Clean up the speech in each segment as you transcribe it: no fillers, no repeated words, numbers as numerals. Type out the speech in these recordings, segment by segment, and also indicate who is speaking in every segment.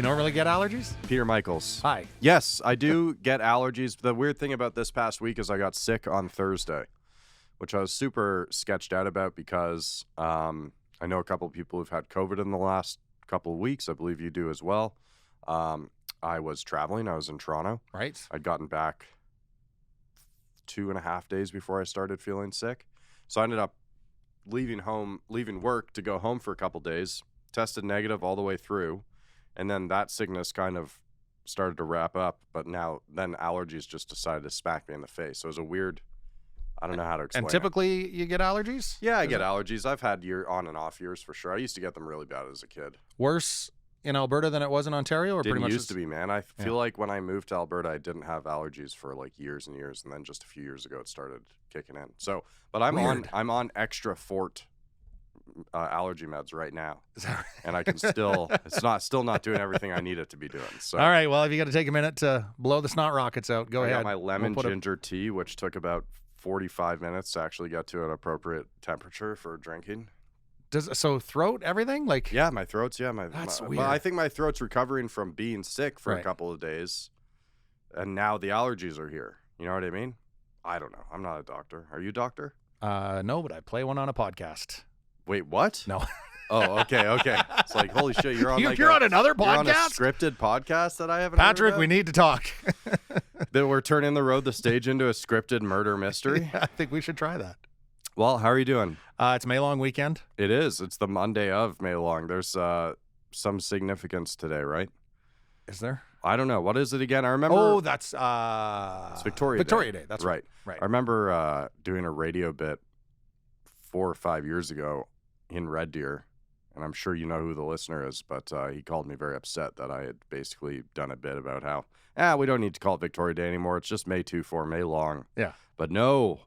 Speaker 1: you normally get allergies?
Speaker 2: Peter Michaels.
Speaker 1: Hi.
Speaker 2: Yes, I do get allergies. The weird thing about this past week is I got sick on Thursday, which I was super sketched out about because I know a couple of people who've had COVID in the last couple of weeks. I believe you do as well. I was traveling. I was in Toronto.
Speaker 1: Right.
Speaker 2: I'd gotten back 2.5 days before I started feeling sick. So I ended up leaving work to go home for a couple days, tested negative all the way through. And then that sickness kind of started to wrap up. But then allergies just decided to smack me in the face. So it was a weird, I don't know how to explain
Speaker 1: And typically you get allergies?
Speaker 2: Yeah, I get allergies. I've had on and off years for sure. I used to get them really bad as a kid.
Speaker 1: Worse in Alberta than it was in Ontario? Or
Speaker 2: Didn't
Speaker 1: pretty much
Speaker 2: used to be, man. I feel like when I moved to Alberta, I didn't have allergies for like years and years, and then just a few years ago, it started kicking in. So, but I'm on extra Fort allergy meds right now, and I can still still not doing everything I need it to be doing. So,
Speaker 1: all right, well, if you got to take a minute to blow the snot rockets out, go ahead.
Speaker 2: I got my lemon ginger tea, which took about 45 minutes to actually get to an appropriate temperature for drinking.
Speaker 1: So throat, everything? Like
Speaker 2: yeah, my throat's
Speaker 1: That's weird.
Speaker 2: But I think my throat's recovering from being sick for a couple of days, and now the allergies are here. You know what I mean? I don't know. I'm not a doctor. Are you a doctor?
Speaker 1: No, but I play one on a podcast.
Speaker 2: Wait, what?
Speaker 1: No.
Speaker 2: Oh, okay. It's like, holy shit, you're on
Speaker 1: you're on another podcast?
Speaker 2: You're on a scripted podcast that I haven't
Speaker 1: Patrick,
Speaker 2: heard of?
Speaker 1: we need to talk.
Speaker 2: That we're turning the stage into a scripted murder mystery?
Speaker 1: Yeah, I think we should try that.
Speaker 2: Well, how are you doing?
Speaker 1: It's May Long weekend.
Speaker 2: It is. It's the Monday of May Long. There's some significance today, right?
Speaker 1: Is there?
Speaker 2: I don't know. What is it again? I remember.
Speaker 1: Oh, that's
Speaker 2: it's Victoria
Speaker 1: Day. That's
Speaker 2: right.
Speaker 1: Right.
Speaker 2: I remember doing a radio bit 4 or 5 years ago in Red Deer, and I'm sure you know who the listener is, but he called me very upset that I had basically done a bit about how we don't need to call it Victoria Day anymore. It's just May 2-4, May Long.
Speaker 1: Yeah.
Speaker 2: But no.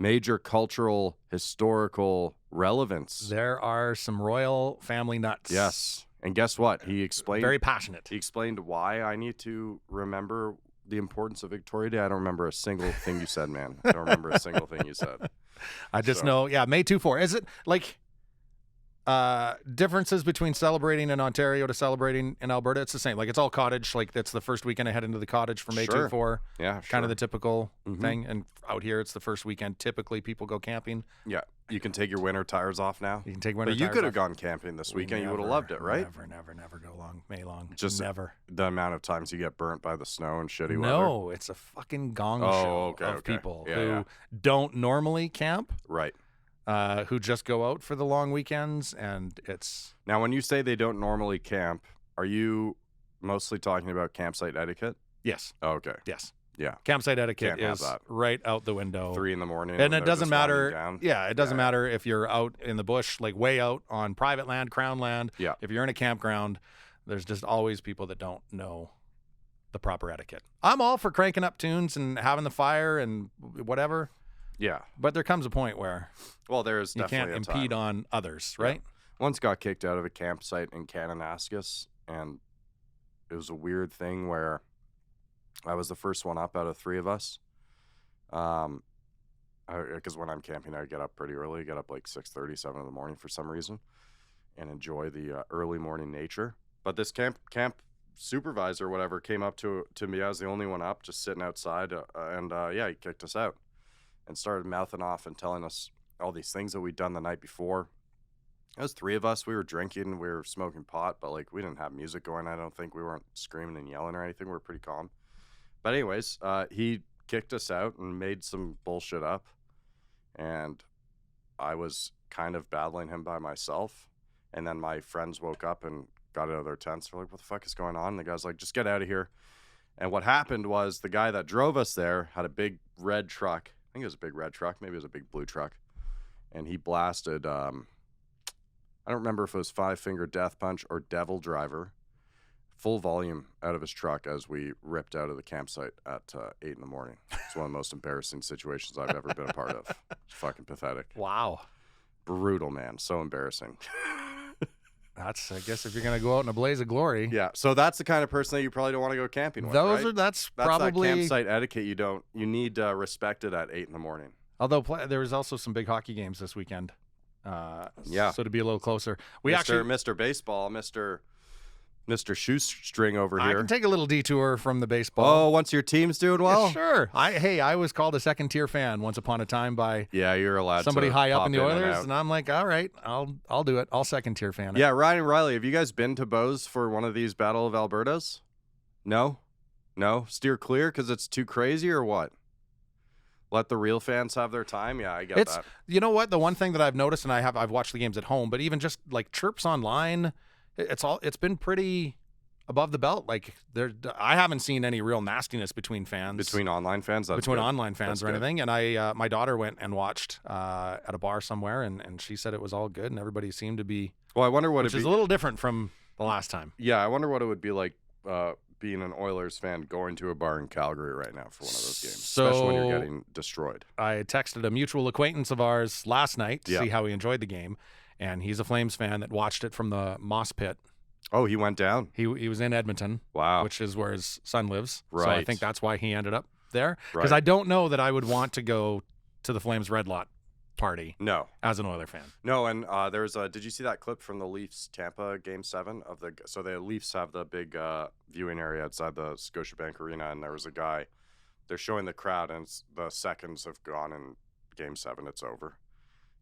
Speaker 2: Major cultural, historical relevance.
Speaker 1: There are some royal family nuts.
Speaker 2: Yes. And guess what? He explained.
Speaker 1: Very passionate.
Speaker 2: He explained why I need to remember the importance of Victoria Day. I don't remember a single thing you said, man. I don't remember a single thing you said.
Speaker 1: I just know, May 2-4. Is it like differences between celebrating in Ontario to celebrating in Alberta? It's the same. Like it's all cottage. Like that's the first weekend I head into the cottage for May 2-4.
Speaker 2: Yeah,
Speaker 1: kind of the typical thing. And out here, it's the first weekend. Typically, people go camping.
Speaker 2: Yeah, you can take your winter tires off now.
Speaker 1: You can take winter
Speaker 2: tires
Speaker 1: off.
Speaker 2: But you could have gone camping this weekend. You would have loved it, right?
Speaker 1: Never go May Long.
Speaker 2: Just
Speaker 1: never.
Speaker 2: The amount of times you get burnt by the snow and shitty weather.
Speaker 1: No, it's a fucking gong show of people who don't normally camp.
Speaker 2: Right.
Speaker 1: Who just go out for the long weekends, and it's...
Speaker 2: Now, when you say they don't normally camp, are you mostly talking about campsite etiquette?
Speaker 1: Yes.
Speaker 2: Oh, okay.
Speaker 1: Yes.
Speaker 2: Yeah.
Speaker 1: Campsite etiquette is right out the window.
Speaker 2: 3 a.m.
Speaker 1: And it doesn't matter. Yeah, it doesn't matter if you're out in the bush, like way out on private land, crown land.
Speaker 2: Yeah.
Speaker 1: If you're in a campground, there's just always people that don't know the proper etiquette. I'm all for cranking up tunes and having the fire and whatever.
Speaker 2: Yeah.
Speaker 1: But there comes a point where
Speaker 2: there's
Speaker 1: you
Speaker 2: definitely
Speaker 1: can't impede on others, right?
Speaker 2: Yeah. Once got kicked out of a campsite in Kananaskis, and it was a weird thing where I was the first one up out of 3 of us. Because when I'm camping, I get up pretty early. I get up like 6:30, 7 in the morning for some reason, and enjoy the early morning nature. But this camp supervisor or whatever came up to me. I was the only one up, just sitting outside, and he kicked us out and started mouthing off and telling us all these things that we'd done the night before. It was 3 of us. We were drinking, we were smoking pot, but like we didn't have music going. I don't think we weren't screaming and yelling or anything. We were pretty calm. But anyways, he kicked us out and made some bullshit up, and I was kind of battling him by myself. And then my friends woke up and got out of their tents. They're like, "What the fuck is going on?" And the guy's like, "Just get out of here." And what happened was the guy that drove us there had a big red truck. I think it was a big red truck. Maybe it was a big blue truck. And he blasted, I don't remember if it was 5 Finger Death Punch or Devil Driver, full volume out of his truck as we ripped out of the campsite at 8 in the morning. It's one of the most embarrassing situations I've ever been a part of. It's fucking pathetic.
Speaker 1: Wow.
Speaker 2: Brutal, man. So embarrassing.
Speaker 1: That's, I guess, if you're going to go out in a blaze of glory.
Speaker 2: Yeah, so that's the kind of person that you probably don't want to go camping with, right?
Speaker 1: That's
Speaker 2: probably... that campsite etiquette you need respected at 8 in the morning.
Speaker 1: Although there was also some big hockey games this weekend. So to be a little closer.
Speaker 2: Mr. Baseball, Mr. Shoestring over
Speaker 1: I
Speaker 2: here.
Speaker 1: can take a little detour from the
Speaker 2: Oh,
Speaker 1: baseball.
Speaker 2: once your team's doing well?
Speaker 1: Yeah, sure. I was called a second-tier fan once upon a time by
Speaker 2: Yeah, you're allowed
Speaker 1: somebody
Speaker 2: to
Speaker 1: high up
Speaker 2: pop
Speaker 1: in the
Speaker 2: and
Speaker 1: Oilers,
Speaker 2: out.
Speaker 1: and I'm like, all right, I'll do it. I'll second-tier fan it.
Speaker 2: Yeah, Ryan and Ryley, have you guys been to Bose for one of these Battle of Albertas? No? No? Steer clear because it's too crazy or what? Let the real fans have their time? Yeah, I get that.
Speaker 1: You know what? The one thing that I've noticed, and I've watched the games at home, but even just like chirps online, it's been pretty above the belt. Like I haven't seen any real nastiness between fans.
Speaker 2: Between online fans? That's
Speaker 1: between
Speaker 2: good.
Speaker 1: online fans
Speaker 2: That's
Speaker 1: or
Speaker 2: good.
Speaker 1: anything. And my daughter went and watched at a bar somewhere, and she said it was all good, and everybody seemed to be.
Speaker 2: Well, I wonder what
Speaker 1: which
Speaker 2: it'd
Speaker 1: is
Speaker 2: be.
Speaker 1: a little different from the last time.
Speaker 2: Yeah, I wonder what it would be like being an Oilers fan going to a bar in Calgary right now for one of those games, especially when you're getting destroyed.
Speaker 1: I texted a mutual acquaintance of ours last night to
Speaker 2: Yeah.
Speaker 1: see how he enjoyed the game, and he's a Flames fan that watched it from the Moss Pit.
Speaker 2: Oh, he went down?
Speaker 1: He was in Edmonton,
Speaker 2: Wow.
Speaker 1: which is where his son lives. So I
Speaker 2: Right.
Speaker 1: think that's why he ended up there. Because
Speaker 2: Right.
Speaker 1: I don't know that I would want to go to the Flames Red Lot party
Speaker 2: No.
Speaker 1: as an Oiler fan.
Speaker 2: No, and there's did you see that clip from the Leafs Tampa Game 7 of the? So the Leafs have the big viewing area outside the Scotiabank Arena, and there was a guy. They're showing the crowd, and the seconds have gone in Game 7. It's over.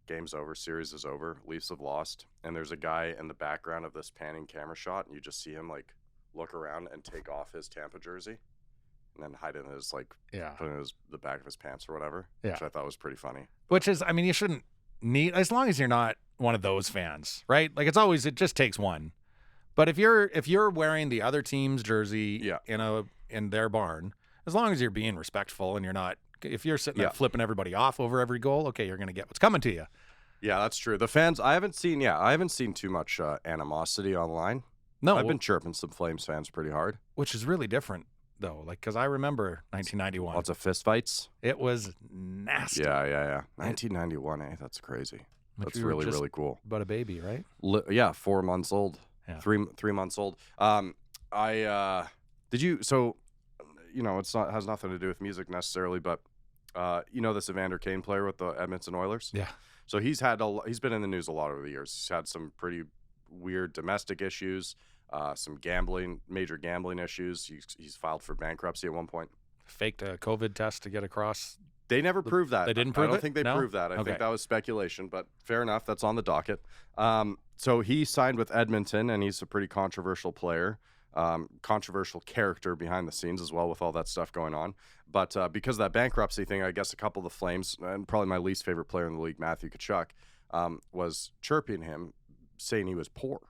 Speaker 2: Game's over. Series is over. Leafs have lost, and there's a guy in the background of this panning camera shot, and you just see him like look around and take off his Tampa jersey, and then hide it in his put it in the back of his pants or whatever.
Speaker 1: Yeah.
Speaker 2: Which I thought was pretty funny.
Speaker 1: Which is, I mean, you shouldn't need, as long as you're not one of those fans, right? Like it just takes one. But if you're wearing the other team's jersey
Speaker 2: Yeah.
Speaker 1: in their barn, as long as you're being respectful and you're not, if you're sitting there
Speaker 2: Yeah.
Speaker 1: flipping everybody off over every goal, okay, you're going to get what's coming to you.
Speaker 2: Yeah, that's true. The fans, I haven't seen too much animosity online.
Speaker 1: No,
Speaker 2: I've been chirping some Flames fans pretty hard.
Speaker 1: which is really different though. Like, because I remember 1991.
Speaker 2: Lots of fist fights.
Speaker 1: It was nasty.
Speaker 2: Yeah. 1991, that's crazy.
Speaker 1: Like
Speaker 2: That's
Speaker 1: you were
Speaker 2: really,
Speaker 1: just
Speaker 2: really cool.
Speaker 1: But a baby, right?
Speaker 2: Yeah, 4 months old.
Speaker 1: Yeah.
Speaker 2: 3 months old. Did you, so, has nothing to do with music necessarily, but this Evander Kane player with the Edmonton Oilers?
Speaker 1: Yeah.
Speaker 2: So he's been in the news a lot over the years. He's had some pretty weird domestic issues, some major gambling issues. He's filed for bankruptcy at one point.
Speaker 1: Faked a COVID test to get across.
Speaker 2: They never proved that.
Speaker 1: They didn't prove
Speaker 2: I don't
Speaker 1: it?
Speaker 2: think they
Speaker 1: No?
Speaker 2: proved that. I
Speaker 1: Okay.
Speaker 2: think that was speculation, but fair enough. That's on the docket. So he signed with Edmonton, and he's a pretty controversial player, controversial character behind the scenes as well with all that stuff going on. But because of that bankruptcy thing, I guess a couple of the Flames, and probably my least favorite player in the league, Matthew Tkachuk, was chirping him, saying he was poor.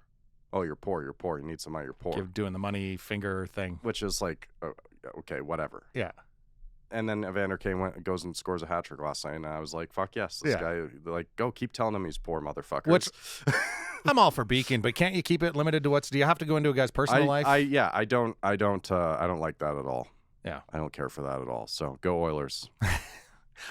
Speaker 2: Oh, you're poor. You're poor. You need some money. You're poor.
Speaker 1: Doing the money finger thing.
Speaker 2: Which is like, okay, whatever.
Speaker 1: Yeah.
Speaker 2: And then Evander Kane goes and scores a hat trick last night, and I was like, "Fuck yes, this
Speaker 1: Yeah.
Speaker 2: guy!" Like, go keep telling him he's poor, motherfuckers.
Speaker 1: Which I'm all for beaking, but can't you keep it limited to do you have to go into a guy's personal life?
Speaker 2: I don't like that at all.
Speaker 1: Yeah.
Speaker 2: I don't care for that at all. So go Oilers.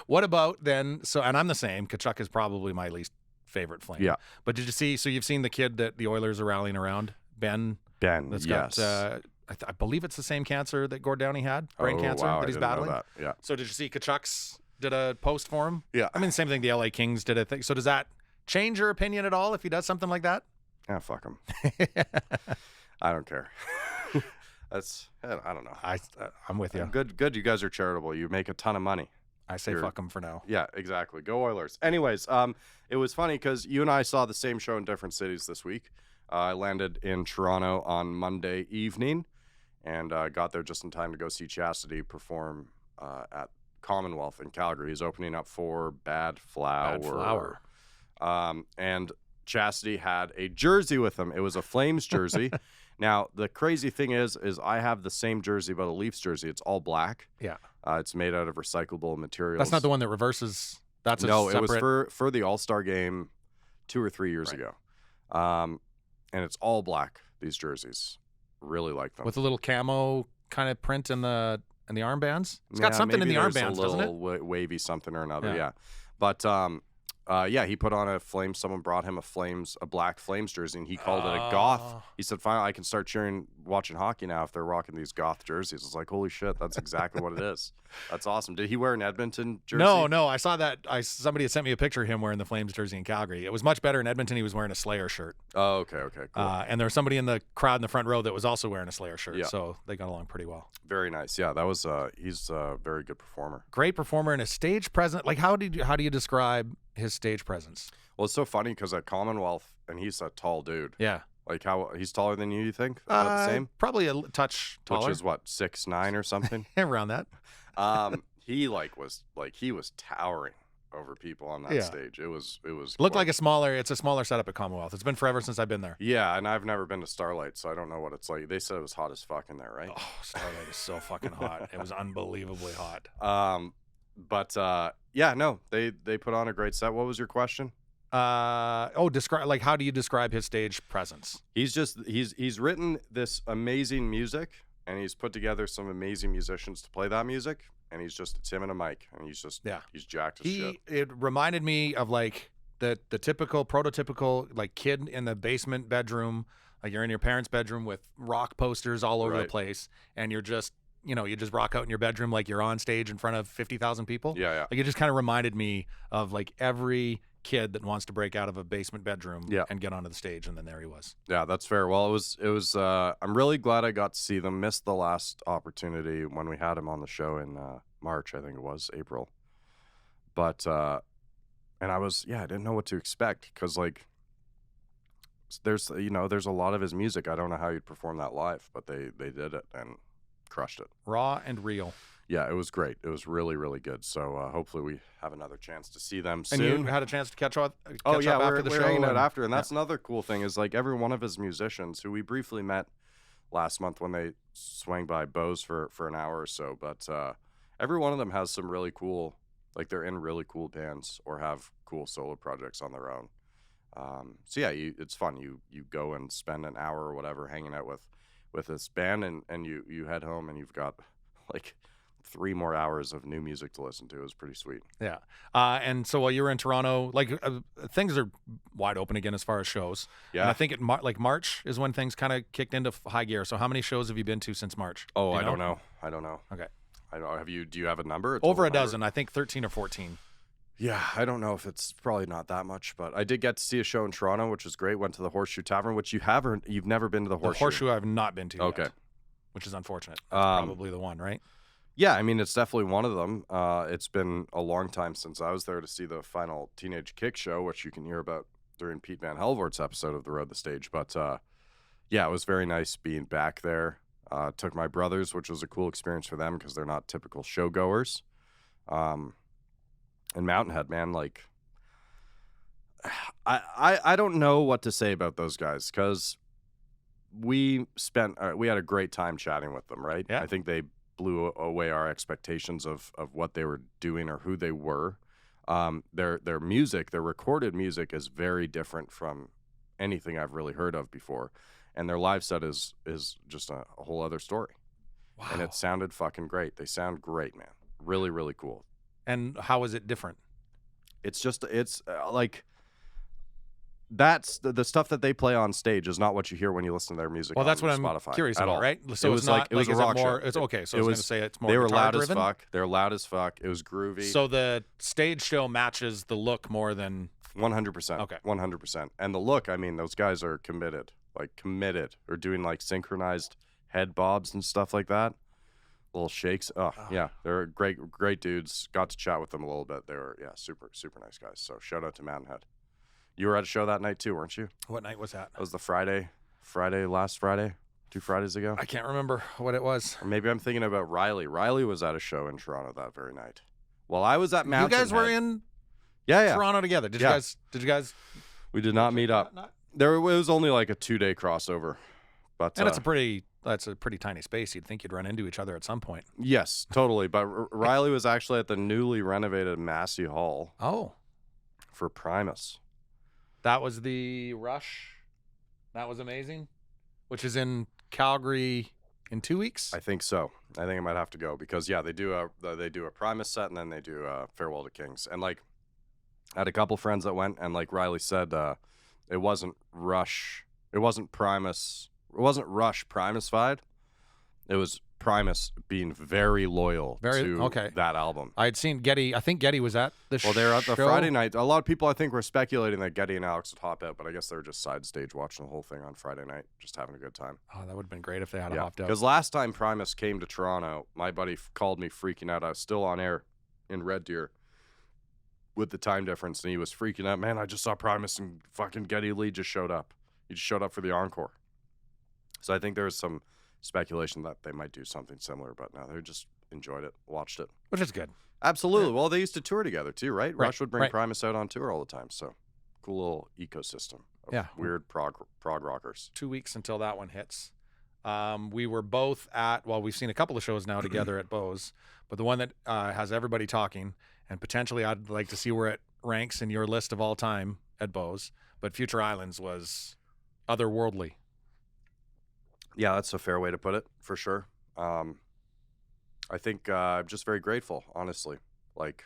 Speaker 1: What about then? So, and I'm the same. Tkachuk is probably my least favorite Flame.
Speaker 2: Yeah.
Speaker 1: But did you see? So you've seen the kid that the Oilers are rallying around, Ben. That's
Speaker 2: yes.
Speaker 1: got. I believe it's the same cancer that Gord Downie had, brain cancer
Speaker 2: wow,
Speaker 1: that
Speaker 2: I
Speaker 1: he's
Speaker 2: didn't know
Speaker 1: battling.
Speaker 2: that. Yeah.
Speaker 1: So did you see Tkachuk's did a post for him?
Speaker 2: Yeah.
Speaker 1: I mean, same thing. The LA Kings did a thing. So does that change your opinion at all if he does something like that?
Speaker 2: Yeah, fuck him. I don't care. I don't know.
Speaker 1: I'm with you.
Speaker 2: Good. You guys are charitable. You make a ton of money.
Speaker 1: I say fuck him for now.
Speaker 2: Yeah, exactly. Go Oilers. Anyways, it was funny because you and I saw the same show in different cities this week. I landed in Toronto on Monday evening and got there just in time to go see Chastity perform at Commonwealth in Calgary. He's opening up for Bad Flower. And Chastity had a jersey with him. It was a Flames jersey. Now, the crazy thing is I have the same jersey, but a Leafs jersey. It's all black.
Speaker 1: Yeah.
Speaker 2: It's made out of recyclable materials.
Speaker 1: That's not the one that reverses. That's a
Speaker 2: no.
Speaker 1: separate...
Speaker 2: It was for the All-Star game 2 or 3 years ago. And it's all black. These jerseys, really like them
Speaker 1: with a little camo kind of print in the armbands. It's got something in the armbands, doesn't it?
Speaker 2: Wavy something or another.
Speaker 1: Yeah.
Speaker 2: Yeah. But Yeah, he put on a Flames. Someone brought him a black Flames jersey, and he called it a goth. He said, "Finally, I can start watching hockey now if they're rocking these goth jerseys." I was like, "Holy shit, that's exactly what it is." That's awesome. Did he wear an Edmonton jersey?
Speaker 1: No, I saw that. Somebody had sent me a picture of him wearing the Flames jersey in Calgary. It was much better in Edmonton. He was wearing a Slayer shirt.
Speaker 2: Oh, okay, cool.
Speaker 1: And there was somebody in the crowd in the front row that was also wearing a Slayer shirt.
Speaker 2: Yeah.
Speaker 1: So they got along pretty well.
Speaker 2: Very nice. Yeah, that was. He's a very good performer.
Speaker 1: Great performer and a stage presence. Like, how do you describe his stage presence?
Speaker 2: Well, it's so funny because at Commonwealth, and he's a tall dude.
Speaker 1: Yeah.
Speaker 2: Like how he's taller than you think? About the same?
Speaker 1: Probably a touch taller.
Speaker 2: Which is what, 6'9" or something?
Speaker 1: Around that.
Speaker 2: He was towering over people on that stage. It was
Speaker 1: looked like it's a smaller setup at Commonwealth. It's been forever since I've been there.
Speaker 2: Yeah, and I've never been to Starlight, so I don't know what it's like. They said it was hot as fuck in there, right?
Speaker 1: Oh, Starlight is so fucking hot. It was unbelievably hot.
Speaker 2: Yeah, no, they put on a great set. What was your question?
Speaker 1: Describe, like, how do you describe his stage presence?
Speaker 2: He's written this amazing music, and he's put together some amazing musicians to play that music, and it's him and a mic, and he's jacked as shit.
Speaker 1: It reminded me of like the typical prototypical like kid in the basement bedroom, like you're in your parents' bedroom with rock posters all over the place, and you're just you just rock out in your bedroom like you're on stage in front of 50,000 people.
Speaker 2: Yeah.
Speaker 1: Like, it just kind of reminded me of like every kid that wants to break out of a basement bedroom and get onto the stage, and then there he was.
Speaker 2: Yeah, that's fair. Well, it was I'm really glad I got to see them. Missed the last opportunity when we had him on the show in March, I think it was, April. But and I didn't know what to expect, because like there's a lot of his music. I don't know how you'd perform that live, but they did it and crushed it.
Speaker 1: Raw and real.
Speaker 2: Yeah, it was great. It was really, really good. So hopefully we have another chance to see them soon.
Speaker 1: And you had a chance to catch up
Speaker 2: we're
Speaker 1: after the show.
Speaker 2: Hanging out after, and that's another cool thing is like every one of his musicians who we briefly met last month when they swang by Bose for an hour or so, but every one of them has some really cool, like they're in really cool bands or have cool solo projects on their own. So yeah, it's fun. You go and spend an hour or whatever hanging out with this band, and you head home and you've got like 3 more hours of new music to listen to. It was pretty sweet.
Speaker 1: Yeah. And so while you were in Toronto, like things are wide open again as far as shows. Yeah. And I think March is when things kind of kicked into high gear. So how many shows have you been to since March?
Speaker 2: Oh, I don't know.
Speaker 1: Okay.
Speaker 2: I don't know. Do you have a number?
Speaker 1: Over a dozen, I think 13 or 14.
Speaker 2: Yeah, I don't know if it's probably not that much, but I did get to see a show in Toronto, which was great. Went to the Horseshoe Tavern, which you've never been to the Horseshoe.
Speaker 1: The Horseshoe I've not been to yet, which is unfortunate. That's probably the one, right?
Speaker 2: Yeah, I mean, it's definitely one of them. It's been a long time since I was there to see the final Teenage Kick show, which you can hear about during Pete Van Helvoort's episode of The Road the Stage. But yeah, it was very nice being back there. Took my brothers, which was a cool experience for them because they're not typical showgoers. And Mountainhead, man, like, I don't know what to say about those guys because we had a great time chatting with them, right?
Speaker 1: Yeah.
Speaker 2: I think they blew away our expectations of what they were doing or who they were. Their music, their recorded music, is very different from anything I've really heard of before, and their live set is just a whole other story.
Speaker 1: Wow.
Speaker 2: And it sounded fucking great. They sound great, man. Really, really cool.
Speaker 1: And how is it different?
Speaker 2: It's like that's the stuff that they play on stage is not what you hear when you listen to their music.
Speaker 1: Well, that's what
Speaker 2: Spotify
Speaker 1: I'm curious about,
Speaker 2: all.
Speaker 1: right? So
Speaker 2: it was a rock show.
Speaker 1: It's okay. So I was going to say it's more.
Speaker 2: They were loud
Speaker 1: driven?
Speaker 2: as fuck. They were loud as fuck. It was groovy.
Speaker 1: So the stage show matches the look more than
Speaker 2: 100%.
Speaker 1: Okay,
Speaker 2: 100%. And the look, I mean, those guys are committed. They're doing like synchronized head bobs and stuff like that. Little shakes. Yeah, they're great dudes. Got to chat with them a little bit. They were super super nice guys. So shout out to Mountainhead. You were at a show that night too, weren't you?
Speaker 1: What night was that?
Speaker 2: It was the last Friday, 2 Fridays ago.
Speaker 1: I can't remember what it was.
Speaker 2: Or maybe I'm thinking about Ryley. Ryley was at a show in Toronto that very night. Well, I was at Mountainhead.
Speaker 1: You guys were in Toronto together. Did you guys?
Speaker 2: We did not meet up. It was only like a 2-day crossover, but
Speaker 1: and that's a pretty tiny space. You'd think you'd run into each other at some point.
Speaker 2: Yes, totally. But Ryley was actually at the newly renovated Massey Hall.
Speaker 1: Oh,
Speaker 2: for Primus.
Speaker 1: That was the Rush. That was amazing. Which is in Calgary in 2 weeks.
Speaker 2: I think so. I think I might have to go because they do a Primus set and then they do Farewell to Kings. And like I had a couple friends that went, and like Ryley said, it wasn't Rush. It wasn't Primus. It wasn't Rush Primus-fied. It was Primus being very loyal to that album.
Speaker 1: I had seen Getty. I think Getty was at the show.
Speaker 2: Well, they're at the Friday night. A lot of people, I think, were speculating that Getty and Alex would hop out, but I guess they were just side stage watching the whole thing on Friday night, just having a good time.
Speaker 1: Oh, that would have been great if they had hopped out.
Speaker 2: Because last time Primus came to Toronto, my buddy called me freaking out. I was still on air in Red Deer with the time difference, and he was freaking out. Man, I just saw Primus, and fucking Geddy Lee just showed up. He just showed up for the encore. So I think there was some speculation that they might do something similar, but no, they just enjoyed it, watched it.
Speaker 1: Which is good.
Speaker 2: Absolutely. Yeah. Well, they used to tour together too, right? Rush would bring
Speaker 1: right.
Speaker 2: Primus out on tour all the time. So cool little ecosystem of weird prog rockers.
Speaker 1: 2 weeks until that one hits. We were both at, well, we've seen a couple of shows now together at Bose, but the one that has everybody talking, and potentially I'd like to see where it ranks in your list of all time at Bose, but Future Islands was otherworldly.
Speaker 2: Yeah, that's a fair way to put it, for sure. I think I'm just very grateful, honestly. Like,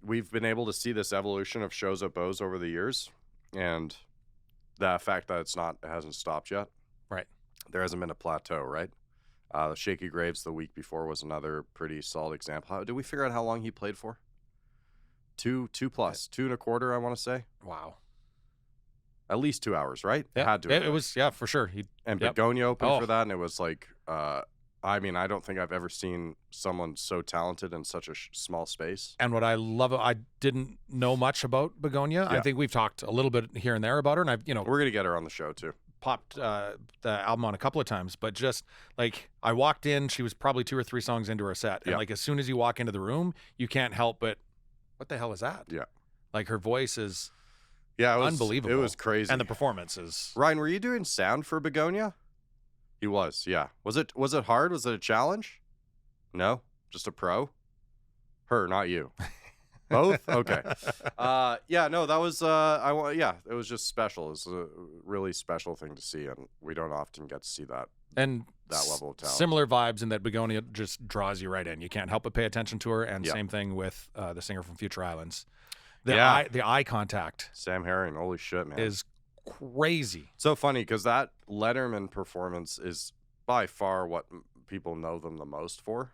Speaker 2: we've been able to see this evolution of shows at Bose over the years, and the fact that it hasn't stopped yet.
Speaker 1: Right.
Speaker 2: There hasn't been a plateau, right? The Shaky Graves the week before was another pretty solid example. Did we figure out how long he played for? 2 plus, 2.25, I want to say.
Speaker 1: Wow.
Speaker 2: At least 2 hours, right?
Speaker 1: Yeah,
Speaker 2: had to.
Speaker 1: It was, yeah, for sure.
Speaker 2: Begonia opened for that, and it was like, I mean, I don't think I've ever seen someone so talented in such a small space.
Speaker 1: And what I love, I didn't know much about Begonia. Yeah. I think we've talked a little bit here and there about her, and
Speaker 2: we're gonna get her on the show too.
Speaker 1: Popped the album on a couple of times, but just like I walked in, she was probably 2 or 3 songs into her set, and like as soon as you walk into the room, you can't help but, what the hell is that?
Speaker 2: Yeah,
Speaker 1: like her voice is,
Speaker 2: it was
Speaker 1: unbelievable.
Speaker 2: It was crazy,
Speaker 1: and the performance is.
Speaker 2: Ryan, were you doing sound for Begonia? He was, yeah. Was it hard? Was it a challenge? No, just a pro. Her, not you. Both? Okay. Yeah, no, that was it was just special. It was a really special thing to see, and we don't often get to see that.
Speaker 1: And
Speaker 2: that level of talent.
Speaker 1: Similar vibes in that Begonia just draws you right in. You can't help but pay attention to her, and same thing with the singer from Future Islands. The eye contact.
Speaker 2: Sam Herring, holy shit, man.
Speaker 1: Is crazy.
Speaker 2: So funny because that Letterman performance is by far what people know them the most for.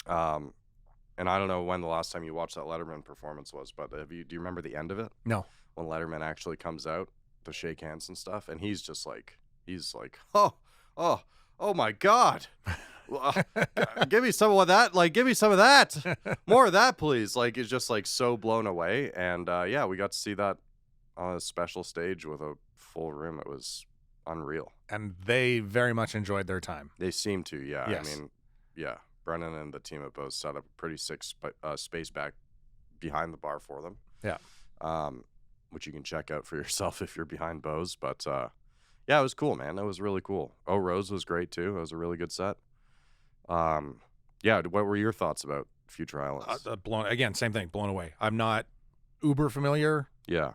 Speaker 2: And I don't know when the last time you watched that Letterman performance was, but do you remember the end of it?
Speaker 1: No.
Speaker 2: When Letterman actually comes out to shake hands and stuff, and he's like, oh my God. Give me some of that. Like, give me some of that. More of that, please. Like, it's just like so blown away. And we got to see that on a special stage with a full room. It was unreal.
Speaker 1: And they very much enjoyed their time.
Speaker 2: They seem to, yeah.
Speaker 1: Yes.
Speaker 2: I mean, yeah. Brennan and the team at Bose set up a pretty sick space back behind the bar for them.
Speaker 1: Yeah.
Speaker 2: Which you can check out for yourself if you're behind Bose. But, yeah, it was cool, man. It was really cool. Oh, Rose was great, too. It was a really good set. Yeah, what were your thoughts about Future Islands?
Speaker 1: Again, same thing, blown away. I'm not uber familiar.
Speaker 2: Yeah.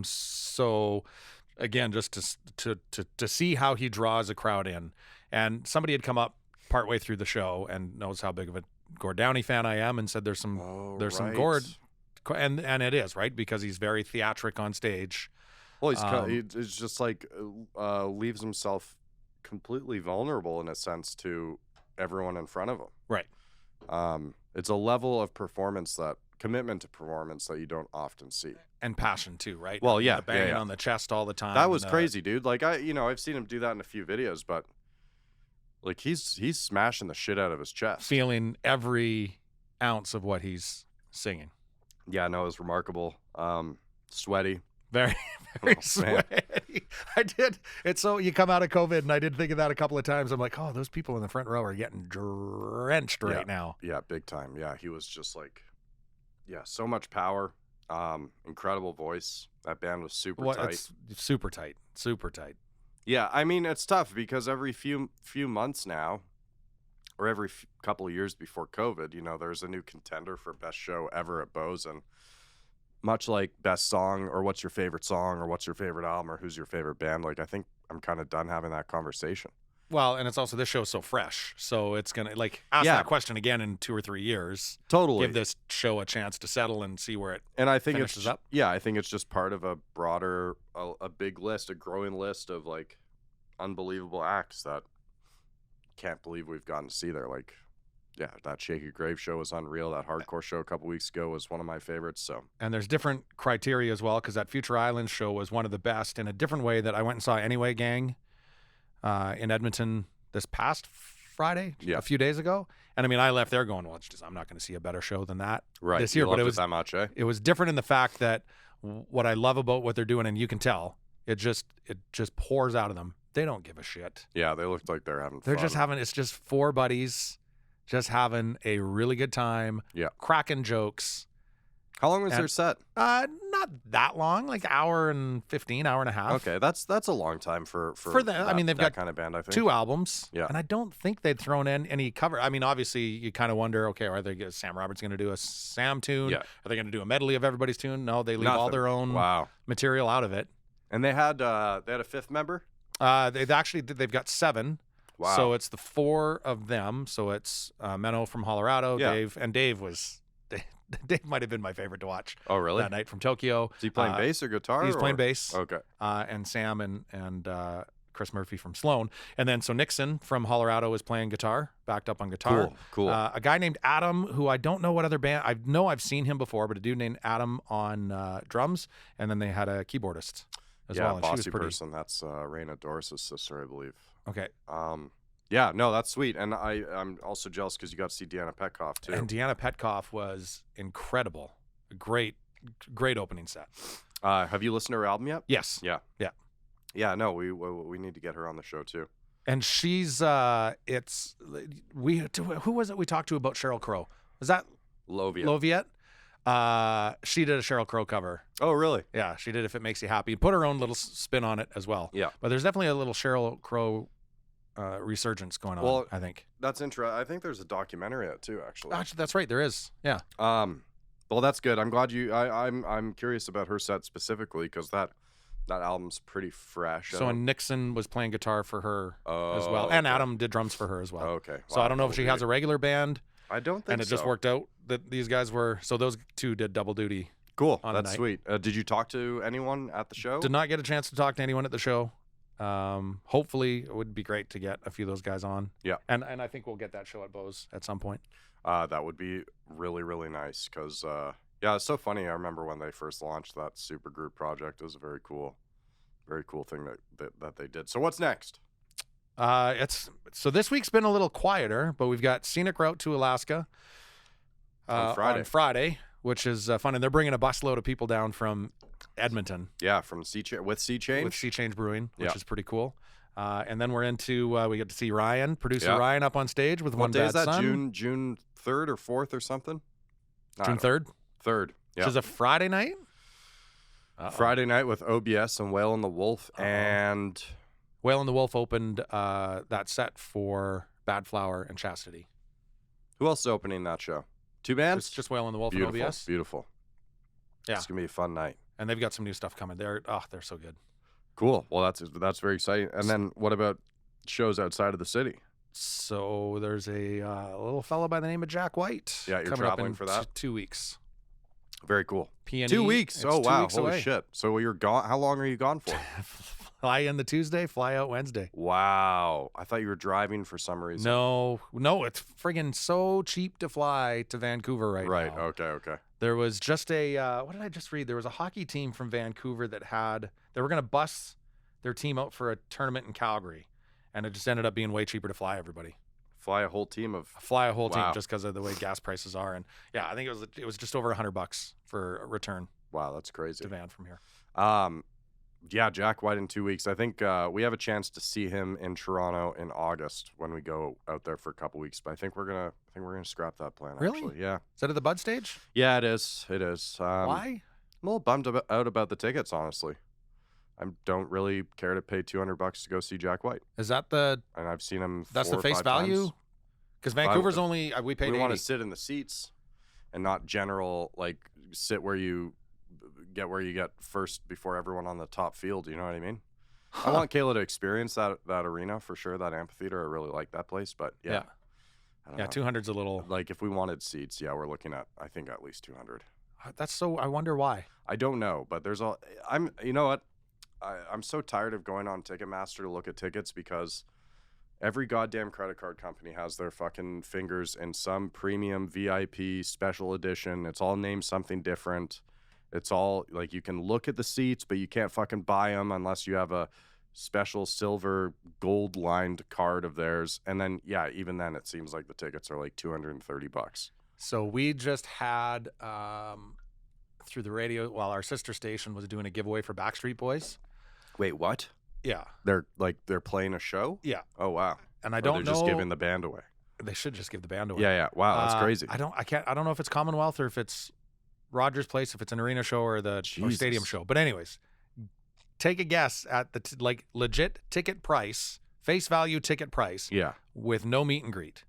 Speaker 1: So again, just to see how he draws a crowd in, and somebody had come up partway through the show and knows how big of a Gord Downie fan I am, and said there's some some Gord, and it is right because he's very theatric on stage.
Speaker 2: Well, he's just like leaves himself completely vulnerable in a sense to everyone in front of him.
Speaker 1: Right.
Speaker 2: It's a level of commitment to performance that you don't often see.
Speaker 1: And passion too, right?
Speaker 2: Well, yeah,
Speaker 1: banging on the chest all the time.
Speaker 2: That was crazy, dude. Like I've seen him do that in a few videos, but like he's smashing the shit out of his chest,
Speaker 1: feeling every ounce of what he's singing.
Speaker 2: Yeah, no, it was remarkable. Sweaty,
Speaker 1: very, very sweaty. I did. It's so you come out of COVID, and I did think of that a couple of times. I'm like, oh, those people in the front row are getting drenched right now.
Speaker 2: Yeah, big time. Yeah, he was just like, so much power. Incredible voice. That band was super tight.
Speaker 1: It's super tight. Super tight.
Speaker 2: Yeah, I mean, it's tough because every few months now, or every couple of years before COVID, there's a new contender for best show ever at Bose, and much like best song or what's your favorite song or what's your favorite album or who's your favorite band, like I think I'm kind of done having that conversation.
Speaker 1: Well, and it's also this show's so fresh, so it's gonna ask
Speaker 2: Yeah.
Speaker 1: that question again in 2 or 3 years.
Speaker 2: Totally.
Speaker 1: Give this show a chance to settle and see where it
Speaker 2: And I think
Speaker 1: finishes
Speaker 2: it's
Speaker 1: up.
Speaker 2: Yeah, I think it's just part of a broader, a big list, a growing list of like unbelievable acts that can't believe we've gotten to see there. Like, yeah, that Shaky Grave show was unreal. That hardcore show a couple weeks ago was one of my favorites. So
Speaker 1: And there's different criteria as well, because that Future Islands show was one of the best in a different way that I went and saw Anyway Gang in Edmonton this past Friday,
Speaker 2: Yeah.
Speaker 1: a few days ago. And I mean, I left there going, well, it's just I'm not going to see a better show than that
Speaker 2: right,
Speaker 1: this year.
Speaker 2: you
Speaker 1: But
Speaker 2: loved
Speaker 1: it was
Speaker 2: that much, eh?
Speaker 1: it was different in the fact that what I love about what they're doing, and you can tell, it just pours out of them. They don't give a shit.
Speaker 2: Yeah, they looked like they're having
Speaker 1: They're
Speaker 2: fun.
Speaker 1: just having, it's just 4 buddies just having a really good time.
Speaker 2: Yeah.
Speaker 1: Cracking jokes.
Speaker 2: How long was
Speaker 1: and-
Speaker 2: their set?
Speaker 1: Not that long, like hour and 15, hour and a half.
Speaker 2: Okay, that's a long time for
Speaker 1: them. I
Speaker 2: that-
Speaker 1: mean, they've
Speaker 2: that
Speaker 1: got
Speaker 2: kind of band. I think
Speaker 1: 2 albums.
Speaker 2: Yeah.
Speaker 1: And I don't think they'd thrown in any cover. I mean, obviously, you kind of wonder, okay, Sam Roberts going to do a Sam tune?
Speaker 2: Yeah.
Speaker 1: Are they going to do a medley of everybody's tune? No, they leave all
Speaker 2: Nothing.
Speaker 1: their own
Speaker 2: Wow.
Speaker 1: material out of it.
Speaker 2: And they had a 5th member.
Speaker 1: They've got 7.
Speaker 2: Wow.
Speaker 1: So it's the 4 of them. So it's Menno from Colorado,
Speaker 2: Yeah.
Speaker 1: Dave might have been my favorite to watch
Speaker 2: Oh, really?
Speaker 1: that night from Tokyo.
Speaker 2: Is he playing bass or guitar?
Speaker 1: He's playing
Speaker 2: or-
Speaker 1: bass.
Speaker 2: Okay.
Speaker 1: And Sam and Chris Murphy from Sloan. And then so Nixon from Colorado is playing guitar, backed up on guitar.
Speaker 2: Cool.
Speaker 1: A guy named Adam, who I don't know what other band, I know I've seen him before, but a dude named Adam on drums. And then they had a keyboardist as
Speaker 2: yeah,
Speaker 1: well. And she was
Speaker 2: bossy
Speaker 1: pretty.
Speaker 2: person. That's Raina Doris' sister, I believe.
Speaker 1: Okay.
Speaker 2: Yeah, no, that's sweet. And I'm also jealous because you got to see Deanna Petkoff, too.
Speaker 1: And Deanna Petkoff was incredible. Great opening set.
Speaker 2: Have you listened to her album yet?
Speaker 1: Yes.
Speaker 2: Yeah.
Speaker 1: Yeah.
Speaker 2: Yeah, no, we need to get her on the show, too.
Speaker 1: And she's who was it we talked to about Sheryl Crow? Was that
Speaker 2: Lovia.
Speaker 1: Loviette? She did a Sheryl Crow cover.
Speaker 2: Oh, really?
Speaker 1: Yeah, she did If It Makes You Happy. Put her own little spin on it as well.
Speaker 2: Yeah.
Speaker 1: But there's definitely a little Sheryl Crow resurgence going on,
Speaker 2: Well,
Speaker 1: I think.
Speaker 2: That's interesting. I think there's a documentary out it, too, actually.
Speaker 1: Actually, that's right. There is. Yeah.
Speaker 2: Well, that's good. I'm glad I'm curious about her set specifically because that album's pretty fresh.
Speaker 1: So and Nixon was playing guitar for her as well.
Speaker 2: Oh,
Speaker 1: And
Speaker 2: okay.
Speaker 1: Adam did drums for her as well.
Speaker 2: Okay.
Speaker 1: So I don't know if she has a regular band.
Speaker 2: I don't think
Speaker 1: And it just worked out that these guys were, so those 2 did double duty.
Speaker 2: Cool.
Speaker 1: on the
Speaker 2: That's
Speaker 1: night.
Speaker 2: sweet. Did you talk to anyone at the show?
Speaker 1: Did not get a chance to talk to anyone at the show. Hopefully it would be great to get a few of those guys on.
Speaker 2: Yeah.
Speaker 1: And I think we'll get that show at Bose at some point.
Speaker 2: That would be really, really nice because, yeah, it's so funny. I remember when they first launched that supergroup project. It was a very cool thing that they did. So what's next?
Speaker 1: So this week's been a little quieter, but we've got Scenic Route to Alaska
Speaker 2: On
Speaker 1: Friday, which is fun. And they're bringing a busload of people down from Edmonton
Speaker 2: Yeah, from Sea Change with Sea Change.
Speaker 1: with Sea Change Brewing, which
Speaker 2: Yeah.
Speaker 1: is pretty cool. And then we're into we get to see producer
Speaker 2: Yeah.
Speaker 1: Ryan up on stage with
Speaker 2: What
Speaker 1: One
Speaker 2: day
Speaker 1: Bad
Speaker 2: is that?
Speaker 1: Son.
Speaker 2: June 3rd or 4th or something?
Speaker 1: June 3rd,
Speaker 2: 3rd. Yeah.
Speaker 1: which is a Friday night. Uh-oh.
Speaker 2: Friday night with OBS and Whale and the Wolf and
Speaker 1: Whale and the Wolf opened that set for Bad Flower and Chastity.
Speaker 2: who else is opening that show? 2 bands?
Speaker 1: It's just Whale and the Wolf
Speaker 2: Beautiful.
Speaker 1: and OBS.
Speaker 2: Beautiful.
Speaker 1: Yeah.
Speaker 2: It's gonna be a fun night.
Speaker 1: And they've got some new stuff coming. They're so good.
Speaker 2: Cool. Well, that's very exciting. And then what about shows outside of the city?
Speaker 1: So there's a little fellow by the name of Jack White.
Speaker 2: Yeah, you're
Speaker 1: coming up
Speaker 2: traveling
Speaker 1: in
Speaker 2: for that?
Speaker 1: 2 weeks.
Speaker 2: Very cool.
Speaker 1: P&E,
Speaker 2: 2 weeks.
Speaker 1: it's
Speaker 2: Oh
Speaker 1: 2
Speaker 2: wow.
Speaker 1: weeks
Speaker 2: Holy
Speaker 1: away.
Speaker 2: shit. So you're gone. How long are you gone for?
Speaker 1: Fly in the Tuesday, fly out Wednesday.
Speaker 2: Wow. I thought you were driving for some reason.
Speaker 1: No, it's friggin' so cheap to fly to Vancouver right
Speaker 2: Right.
Speaker 1: now.
Speaker 2: Okay.
Speaker 1: There was just a what did I just read? There was a hockey team from Vancouver they were going to bus their team out for a tournament in Calgary, and it just ended up being way cheaper to fly everybody.
Speaker 2: Fly a whole team of.
Speaker 1: Fly a whole team
Speaker 2: Wow.
Speaker 1: just because of the way gas prices are, and yeah, I think it was just over $100 for a return
Speaker 2: Wow, that's crazy.
Speaker 1: to Van from here.
Speaker 2: Yeah, Jack White in 2 weeks. I think we have a chance to see him in Toronto in August when we go out there for a couple weeks. But I think we're gonna scrap that plan.
Speaker 1: Really?
Speaker 2: Actually. Yeah.
Speaker 1: Is that at the Bud stage?
Speaker 2: Yeah, it is. It is.
Speaker 1: Why?
Speaker 2: I'm a little bummed out about the tickets, honestly. I don't really care to pay $200 to go see Jack White,
Speaker 1: Is that the
Speaker 2: and I've seen him.
Speaker 1: that's
Speaker 2: 4
Speaker 1: the
Speaker 2: or
Speaker 1: face
Speaker 2: 5
Speaker 1: value?
Speaker 2: times.
Speaker 1: Because Vancouver's only we paid
Speaker 2: We
Speaker 1: 80.
Speaker 2: want to sit in the seats, and not general sit where you get first before everyone on the top field. You know what I mean? I want Kayla to experience that arena for sure, that amphitheater. I really like that place, but yeah. I don't know.
Speaker 1: 200's a little.
Speaker 2: Like if we wanted seats, we're looking at I think at least 200.
Speaker 1: That's so. I wonder why.
Speaker 2: I don't know, but you know what? I'm so tired of going on Ticketmaster to look at tickets because every goddamn credit card company has their fucking fingers in some premium VIP special edition. It's all named something different. It's all like you can look at the seats, but you can't fucking buy them unless you have a special silver gold lined card of theirs. And then, even then it seems like the tickets are like $230.
Speaker 1: So we just had through the radio while our sister station was doing a giveaway for Backstreet Boys.
Speaker 2: Wait, what?
Speaker 1: Yeah.
Speaker 2: They're playing a show?
Speaker 1: Yeah.
Speaker 2: Oh, wow.
Speaker 1: And I don't know.
Speaker 2: They're just giving the band away.
Speaker 1: They should just give the band away.
Speaker 2: Yeah. Wow, that's crazy.
Speaker 1: I don't know if it's Commonwealth or if it's Rogers Place, if it's an arena show or the or stadium show. But anyways, take a guess at the legit ticket price, face value ticket price.
Speaker 2: Yeah.
Speaker 1: With no meet and greet.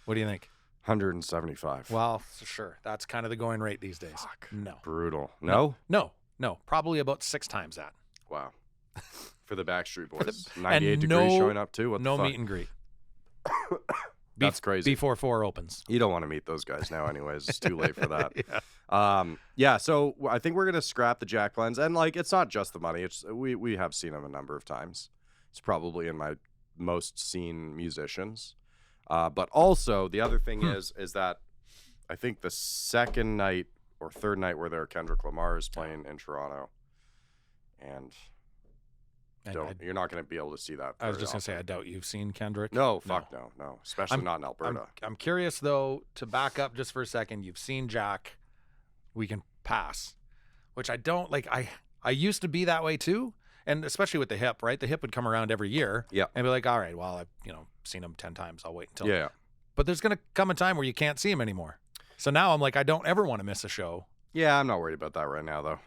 Speaker 1: What do you think?
Speaker 2: 175.
Speaker 1: Well, sure. That's kind of the going rate these days.
Speaker 2: Fuck.
Speaker 1: No.
Speaker 2: Brutal. No?
Speaker 1: No. Probably about 6 times that.
Speaker 2: Wow. For the Backstreet Boys.
Speaker 1: And
Speaker 2: 98 degrees showing up too? What the
Speaker 1: no
Speaker 2: fuck?
Speaker 1: meet and greet.
Speaker 2: That's crazy.
Speaker 1: Before 4 opens.
Speaker 2: You don't want to meet those guys now anyways. It's too late for that.
Speaker 1: Yeah.
Speaker 2: So I think we're going to scrap the Jack blends. And like, it's not just the money. It's we have seen them a number of times. It's probably in my most seen musicians. But also the other thing is that I think the second night or third night where there Kendrick Lamar is playing in Toronto. And you're not going to be able to see that.
Speaker 1: I was just going to say, I doubt you've seen Kendrick.
Speaker 2: No, fuck no. Especially not in Alberta.
Speaker 1: I'm curious, though, to back up just for a second. You've seen Jack. We can pass, which I don't like. I used to be that way, too. And especially with the hip, right? The hip would come around every year and be like, all right, well, I've seen him 10 times. I'll wait until.
Speaker 2: Yeah.
Speaker 1: But there's going to come a time where you can't see him anymore. So now I'm like, I don't ever want to miss a show.
Speaker 2: Yeah, I'm not worried about that right now, though.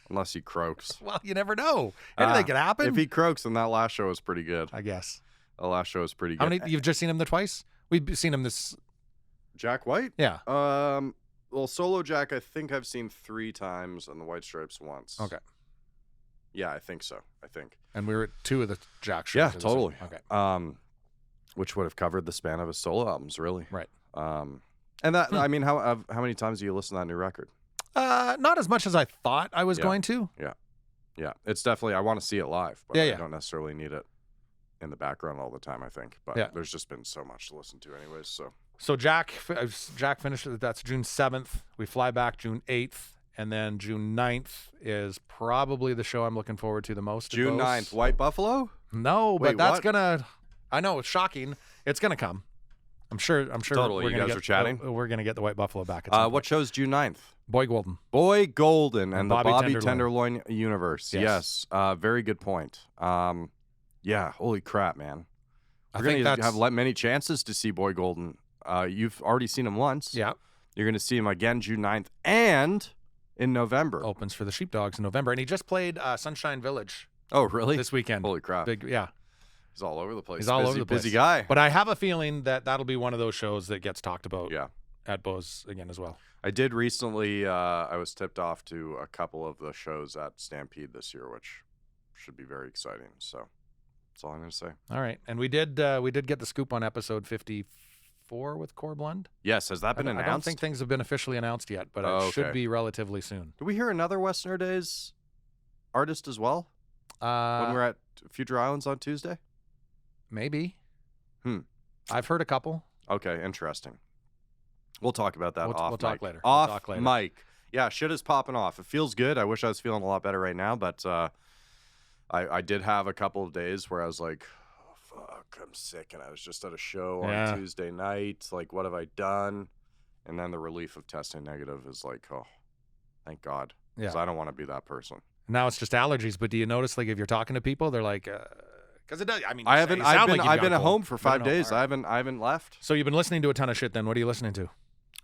Speaker 2: Unless he croaks.
Speaker 1: Well, you never know. Anything can happen.
Speaker 2: If he croaks, then that last show was pretty good.
Speaker 1: I guess.
Speaker 2: The last show was pretty good.
Speaker 1: How many? You've just seen him twice? We've seen him this.
Speaker 2: Jack White?
Speaker 1: Yeah.
Speaker 2: Well, solo Jack, I think I've seen 3 times, and the White Stripes once.
Speaker 1: Okay.
Speaker 2: Yeah, I think so.
Speaker 1: And we were at 2 of the Jack shows.
Speaker 2: Yeah, totally.
Speaker 1: Okay.
Speaker 2: Which would have covered the span of his solo albums, really.
Speaker 1: Right.
Speaker 2: And that, I mean, how many times do you listen to that new record?
Speaker 1: Not as much as I thought I was going to.
Speaker 2: Yeah. It's definitely, I want to see it live, but
Speaker 1: I
Speaker 2: don't necessarily need it in the background all the time, I think. But there's just been so much to listen to anyways,
Speaker 1: So Jack finished, that's June 7th. We fly back June 8th. And then June 9th is probably the show I'm looking forward to the most.
Speaker 2: June 9th, White Buffalo?
Speaker 1: No,
Speaker 2: Wait,
Speaker 1: but that's
Speaker 2: what?
Speaker 1: gonna. I know it's shocking. It's gonna come. I'm sure.
Speaker 2: Totally.
Speaker 1: We're
Speaker 2: You
Speaker 1: gonna
Speaker 2: guys
Speaker 1: get,
Speaker 2: are chatting?
Speaker 1: We're gonna get the White Buffalo back. At some point.
Speaker 2: What show's June 9th?
Speaker 1: Boy Golden.
Speaker 2: Boy Golden and the Bobby
Speaker 1: Tenderloin.
Speaker 2: Tenderloin universe. Yes. Very good point. Yeah. Holy crap, man. We're going to have many chances to see Boy Golden. You've already seen him once.
Speaker 1: Yeah.
Speaker 2: You're going to see him again June 9th and in November.
Speaker 1: Opens for the Sheepdogs in November. And he just played Sunshine Village.
Speaker 2: Oh, really?
Speaker 1: This weekend.
Speaker 2: Holy crap.
Speaker 1: He's
Speaker 2: all over the place.
Speaker 1: He's all over the place.
Speaker 2: Busy guy.
Speaker 1: But I have a feeling that that'll be one of those shows that gets talked about at Bo's again as well.
Speaker 2: I did recently, I was tipped off to a couple of the shows at Stampede this year, which should be very exciting. So that's all I'm going to say.
Speaker 1: All right. And we did get the scoop on episode 54 with Core Blund.
Speaker 2: Yes. Has that been announced?
Speaker 1: I don't think things have been officially announced yet, but it should be relatively soon.
Speaker 2: Did we hear another Westerner Days artist as well when we're at Future Islands on Tuesday?
Speaker 1: Maybe. I've heard a couple.
Speaker 2: Okay. Interesting. We'll talk about that off
Speaker 1: We'll talk later.
Speaker 2: Off mic. Yeah, shit is popping off. It feels good. I wish I was feeling a lot better right now, but I did have a couple of days where I was like, oh, fuck, I'm sick. And I was just at a show on Tuesday night. Like, what have I done? And then the relief of testing negative is like, oh, thank God. Because I don't want to be that person.
Speaker 1: Now it's just allergies. But do you notice, like, if you're talking to people, they're like, because it does. I mean,
Speaker 2: I've been at home for 5 days. I haven't left.
Speaker 1: So you've been listening to a ton of shit then. What are you listening to?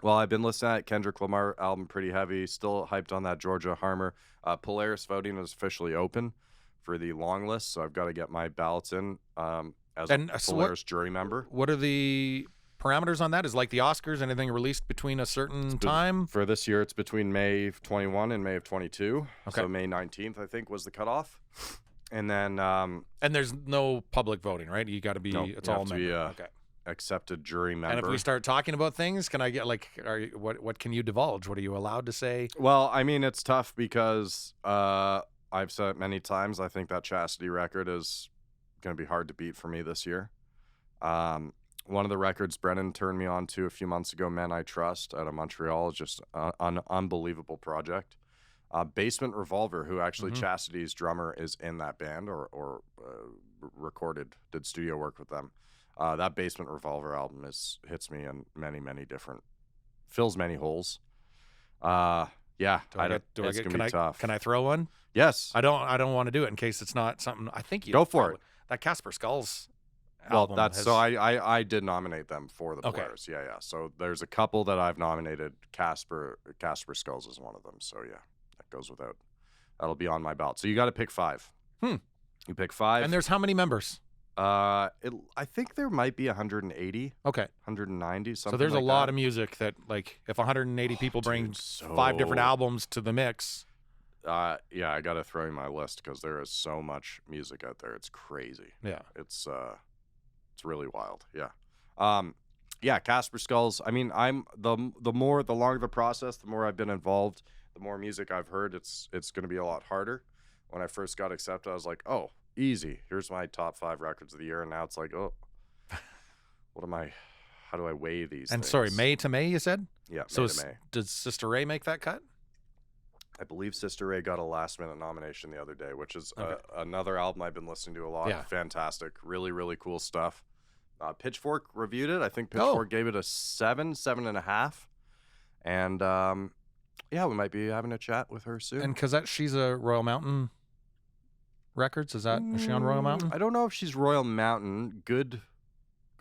Speaker 2: Well, I've been listening to Kendrick Lamar album pretty heavy. Still hyped on that Georgia Harmer. Polaris voting is officially open for the long list, so I've got to get my ballots in as a Polaris jury member.
Speaker 1: What are the parameters on that? Is like the Oscars, anything released between a certain time?
Speaker 2: For this year, it's between May of 21 and May of 22.
Speaker 1: Okay.
Speaker 2: So May 19th, I think, was the cutoff. And then
Speaker 1: And there's no public voting, right? You got to be.
Speaker 2: no,
Speaker 1: It's
Speaker 2: you
Speaker 1: all
Speaker 2: have to
Speaker 1: member.
Speaker 2: be
Speaker 1: Okay.
Speaker 2: accepted jury member.
Speaker 1: And if we start talking about things, can I get like, what can you divulge? What are you allowed to say?
Speaker 2: Well, I mean, it's tough because I've said it many times. I think that Chastity record is going to be hard to beat for me this year. One of the records Brennan turned me on to a few months ago, Men I Trust, out of Montreal, is just an unbelievable project. Basement Revolver, who actually Chastity's drummer is in that band or did studio work with them. That Basement Revolver album hits me in many different, fills many holes. Yeah, it's gonna be tough.
Speaker 1: Can I throw one?
Speaker 2: Yes.
Speaker 1: I don't want to do it in case it's not something. I think you
Speaker 2: go for it.
Speaker 1: That Casper Skulls.
Speaker 2: Well, I did nominate them for the Polaris.
Speaker 1: Okay.
Speaker 2: Yeah. So there's a couple that I've nominated. Casper Skulls is one of them. So yeah, that goes without. That'll be on my ballot. So you got to pick 5. You pick 5.
Speaker 1: And there's how many members?
Speaker 2: I think there might be 180.
Speaker 1: Okay.
Speaker 2: 190. Something.
Speaker 1: So there's
Speaker 2: like
Speaker 1: a lot
Speaker 2: that.
Speaker 1: of music that, like, if 180 people bring 5 different albums to the mix.
Speaker 2: Yeah, I got to throw in my list because there is so much music out there. It's crazy.
Speaker 1: Yeah.
Speaker 2: It's really wild. Yeah. Yeah, Casper Skulls. I mean, the longer the process, the more I've been involved, the more music I've heard. It's going to be a lot harder. When I first got accepted, I was like, oh, easy. Here's my top 5 records of the year. And now it's like, oh, how do I weigh these
Speaker 1: And
Speaker 2: things?
Speaker 1: sorry, May to May, you said?
Speaker 2: Yeah,
Speaker 1: so
Speaker 2: May to May.
Speaker 1: Did Sister Ray make that cut?
Speaker 2: I believe Sister Ray got a last-minute nomination the other day, which is another album I've been listening to a lot.
Speaker 1: Yeah.
Speaker 2: Fantastic. Really, really cool stuff. Pitchfork reviewed it. I think Pitchfork gave it a 7.5. And, yeah, we might be having a chat with her soon.
Speaker 1: And because she's a Royal Mountain Records? Is she on Royal Mountain?
Speaker 2: I don't know if she's Royal Mountain. Good.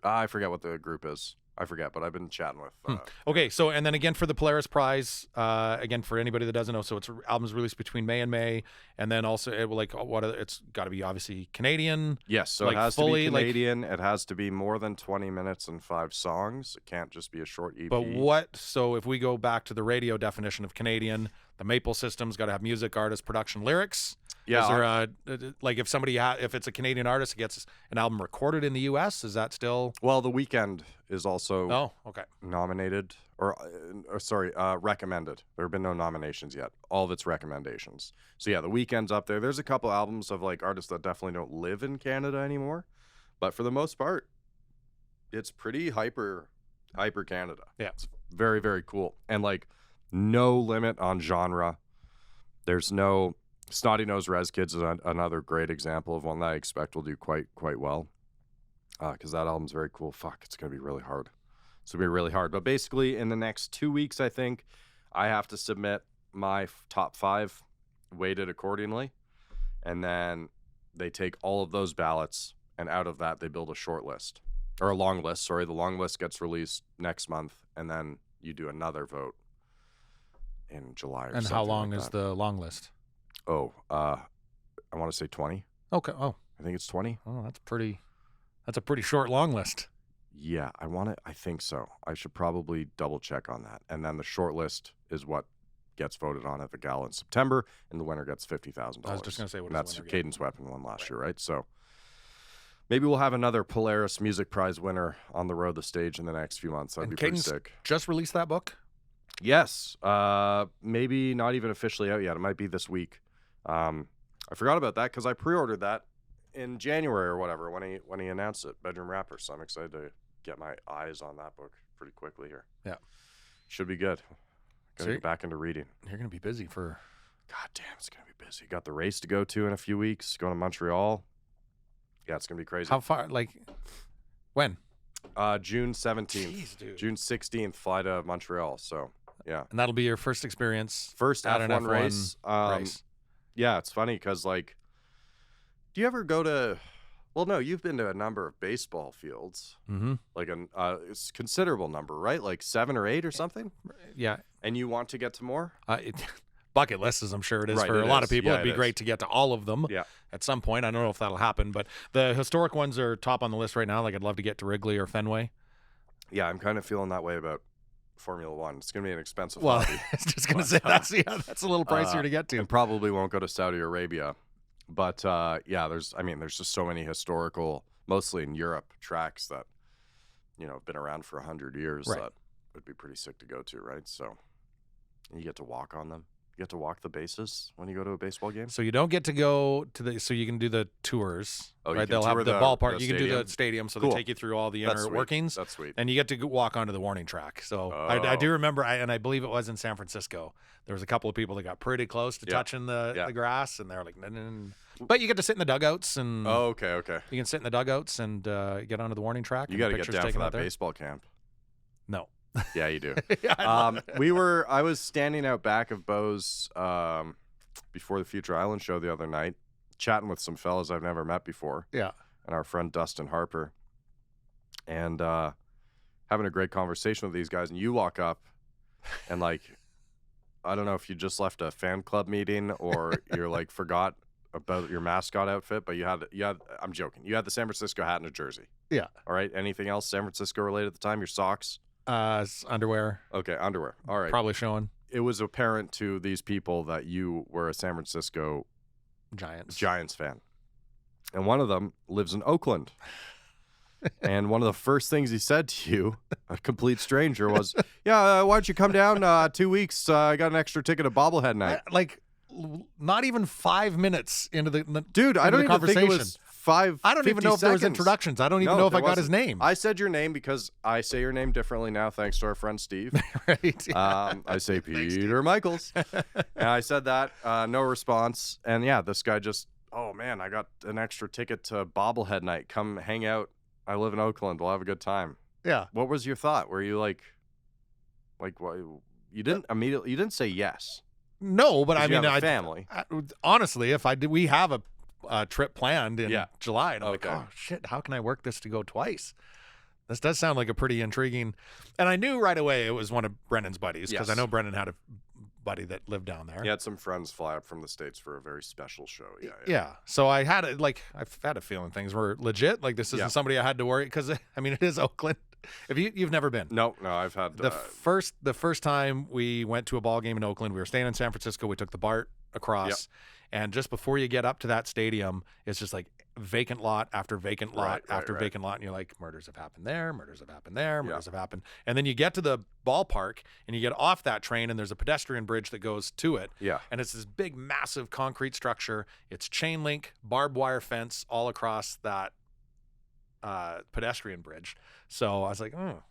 Speaker 2: I forget what the group is. I forget, but I've been chatting with.
Speaker 1: Okay, so and then again for the Polaris Prize, again for anybody that doesn't know, so it's albums released between May and May, and then also it's got to be obviously Canadian.
Speaker 2: Yes, so
Speaker 1: like
Speaker 2: it has
Speaker 1: fully,
Speaker 2: to be Canadian. It has to be more than 20 minutes and 5 songs. It can't just be a short EP.
Speaker 1: But so if we go back to the radio definition of Canadian, the Maple System's got to have music, artist, production, lyrics.
Speaker 2: Yeah.
Speaker 1: Is there like if it's a Canadian artist, it gets an album recorded in the U.S. Is that still?
Speaker 2: Well, The Weeknd is also nominated recommended. There have been no nominations yet. All of its recommendations. So yeah, The Weeknd's up there. There's a couple albums of like artists that definitely don't live in Canada anymore, but for the most part, it's pretty hyper Canada.
Speaker 1: Yeah,
Speaker 2: it's very, very cool, and like no limit on genre. There's no. Snotty Nose Rez Kids is another great example of one that I expect will do quite well, because that album's very cool. Fuck, it's going to be really hard. It's going to be really hard. But basically, in the next 2 weeks, I think, I have to submit my top 5 weighted accordingly, and then they take all of those ballots, and out of that, they build a short list. Or a long list, sorry. The long list gets released next month, and then you do another vote in July or something.
Speaker 1: And how long
Speaker 2: like
Speaker 1: is
Speaker 2: that.
Speaker 1: the long list?
Speaker 2: Oh, I want to say 20.
Speaker 1: Okay. Oh,
Speaker 2: I think it's 20.
Speaker 1: Oh, that's a pretty short long list.
Speaker 2: Yeah, I think so. I should probably double check on that. And then the short list is what gets voted on at the gala in September, and the winner gets $50,000.
Speaker 1: I was just going to say,
Speaker 2: that's Cadence Weapon won last year, right? So maybe we'll have another Polaris Music Prize winner on the road, the stage in the next few months. That'd be
Speaker 1: Cadence
Speaker 2: pretty sick.
Speaker 1: Just released that book?
Speaker 2: Yes. Maybe not even officially out yet. It might be this week. I forgot about that because I pre-ordered that in January or whatever when he announced it, Bedroom Rapper. So I'm excited to get my eyes on that book pretty quickly here.
Speaker 1: Yeah,
Speaker 2: should be good. Gotta get back into reading.
Speaker 1: You're gonna be busy for.
Speaker 2: God damn, it's gonna be busy. Got the race to go to in a few weeks. Going to Montreal. Yeah, it's gonna be crazy.
Speaker 1: How far? Like when?
Speaker 2: June 17th.
Speaker 1: Jeez, dude.
Speaker 2: June 16th, fly to Montreal. So yeah,
Speaker 1: and that'll be your first experience.
Speaker 2: First
Speaker 1: at
Speaker 2: F1
Speaker 1: an F1
Speaker 2: race.
Speaker 1: race.
Speaker 2: Yeah, it's funny because, like, do you ever go to, well, no, you've been to a number of baseball fields, like it's a considerable number, right? Like 7 or 8 or something?
Speaker 1: Yeah.
Speaker 2: And you want to get to more?
Speaker 1: Bucket list, as I'm sure it is
Speaker 2: right,
Speaker 1: for a lot of people. It'd be great to get to all of them at some point. I don't know if that'll happen, but the historic ones are top on the list right now. Like, I'd love to get to Wrigley or Fenway.
Speaker 2: Yeah, I'm kind of feeling that way about Formula One. It's going to be an expensive
Speaker 1: hobby.
Speaker 2: I
Speaker 1: was just going to say that's a little pricier to get to.
Speaker 2: And probably won't go to Saudi Arabia But yeah, there's just so many historical, mostly in Europe, tracks that have been around for 100 years
Speaker 1: Right.
Speaker 2: that would be pretty sick to go to, right? So you get to walk on them. You get to walk the bases when you go to a baseball game.
Speaker 1: So you don't get to go to so you can do the tours.
Speaker 2: Oh, you
Speaker 1: right?
Speaker 2: can
Speaker 1: They'll
Speaker 2: tour
Speaker 1: have the
Speaker 2: the
Speaker 1: ballpark. You can do
Speaker 2: stadium?
Speaker 1: the stadium, so
Speaker 2: Cool.
Speaker 1: they take you through all the
Speaker 2: That's
Speaker 1: inner
Speaker 2: sweet.
Speaker 1: workings.
Speaker 2: That's sweet.
Speaker 1: And you get to walk onto the warning track. So I do remember, and I believe it was in San Francisco. There was a couple of people that got pretty close to touching the grass, and they're like, but you get to sit in the dugouts, and
Speaker 2: okay.
Speaker 1: you can sit in the dugouts and get onto the warning track.
Speaker 2: You got to get down for that baseball camp.
Speaker 1: No.
Speaker 2: Yeah, you do.
Speaker 1: Yeah,
Speaker 2: I was standing out back of Beau's before the Future Island show the other night, chatting with some fellas I've never met before.
Speaker 1: Yeah.
Speaker 2: And our friend Dustin Harper, and having a great conversation with these guys. And you walk up, and like, I don't know if you just left a fan club meeting or you're like forgot about your mascot outfit, but you had. I'm joking. You had the San Francisco hat and a jersey.
Speaker 1: Yeah.
Speaker 2: All right. Anything else San Francisco related at the time? Your socks?
Speaker 1: Underwear.
Speaker 2: Okay, underwear. All right.
Speaker 1: Probably showing.
Speaker 2: It was apparent to these people that you were a San Francisco Giants fan. And one of them lives in Oakland. And one of the first things he said to you, a complete stranger, was, yeah, why don't you come down 2 weeks? I got an extra ticket to bobblehead night.
Speaker 1: Not even 5 minutes into the
Speaker 2: Dude, I don't even think it was 5
Speaker 1: I don't even know if there was introductions. I don't even know if I got his name.
Speaker 2: I said your name because I say your name differently now, thanks to our friend Steve.
Speaker 1: Right.
Speaker 2: I say Peter Michaels. And I said that, no response. And yeah, this guy just, oh man, I got an extra ticket to bobblehead night. Come hang out. I live in Oakland. We'll have a good time.
Speaker 1: Yeah.
Speaker 2: What was your thought? Were you like what? You didn't immediately. You didn't say yes.
Speaker 1: No, but I mean,
Speaker 2: have a family.
Speaker 1: Honestly, if we have a trip planned in July, and I'm like,
Speaker 2: Okay.
Speaker 1: oh shit, how can I work this to go twice? This does sound like a pretty intriguing, and I knew right away it was one of Brennan's buddies because I know Brennan had a buddy that lived down there.
Speaker 2: He had some friends fly up from the States for a very special show.
Speaker 1: Yeah. So I've had a feeling things were legit. Like this isn't somebody I had to worry because I mean it is Oakland. If you've never been,
Speaker 2: No, I've had
Speaker 1: the first time we went to a ball game in Oakland, we were staying in San Francisco. We took the BART across, and just before you get up to that stadium, it's just like vacant lot after vacant lot after vacant lot, and you're like, murders have happened there, murders have happened there, murders have happened, and then you get to the ballpark and you get off that train, and there's a pedestrian bridge that goes to it, and it's this big, massive concrete structure. It's chain link, barbed wire fence all across that pedestrian bridge. So I was like, oh.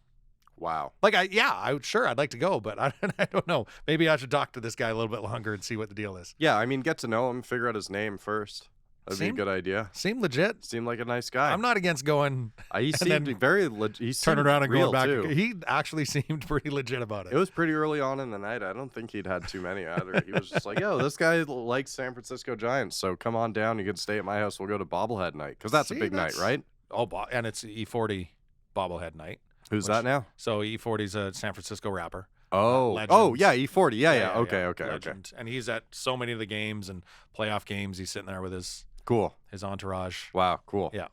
Speaker 2: Wow.
Speaker 1: Like, I'd like to go, but I don't know. Maybe I should talk to this guy a little bit longer and see what the deal is.
Speaker 2: Yeah, I mean, get to know him, figure out his name first. That'd be a good idea.
Speaker 1: Seemed legit.
Speaker 2: Seemed like a nice guy.
Speaker 1: I'm not against going.
Speaker 2: He seemed very legit. He
Speaker 1: turn around and
Speaker 2: going
Speaker 1: back.
Speaker 2: Too.
Speaker 1: He actually seemed pretty legit about it.
Speaker 2: It was pretty early on in the night. I don't think he'd had too many either. He was just like, yo, this guy likes San Francisco Giants, so come on down. You can stay at my house. We'll go to bobblehead night because that's a big night, right?
Speaker 1: Oh, and it's E40 bobblehead night.
Speaker 2: Who's that now?
Speaker 1: So E40's a San Francisco rapper.
Speaker 2: Oh, yeah, E40. Yeah. Okay.
Speaker 1: And he's at so many of the games and playoff games. He's sitting there with his entourage.
Speaker 2: Wow, cool.
Speaker 1: Yeah.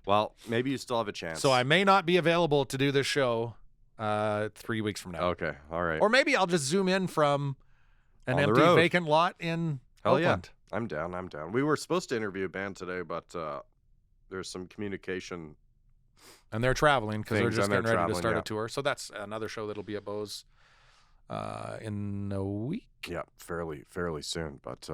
Speaker 2: Well, maybe you still have a chance.
Speaker 1: So I may not be available to do this show 3 weeks from now.
Speaker 2: Okay, all right.
Speaker 1: Or maybe I'll just zoom in from an empty vacant lot in Oakland.
Speaker 2: Yeah. I'm down. We were supposed to interview a band today, but there's some communication.
Speaker 1: And they're traveling because they're just getting ready to start
Speaker 2: yeah.
Speaker 1: a tour. So that's another show that'll be at Beau's in a week.
Speaker 2: Yeah, fairly soon. But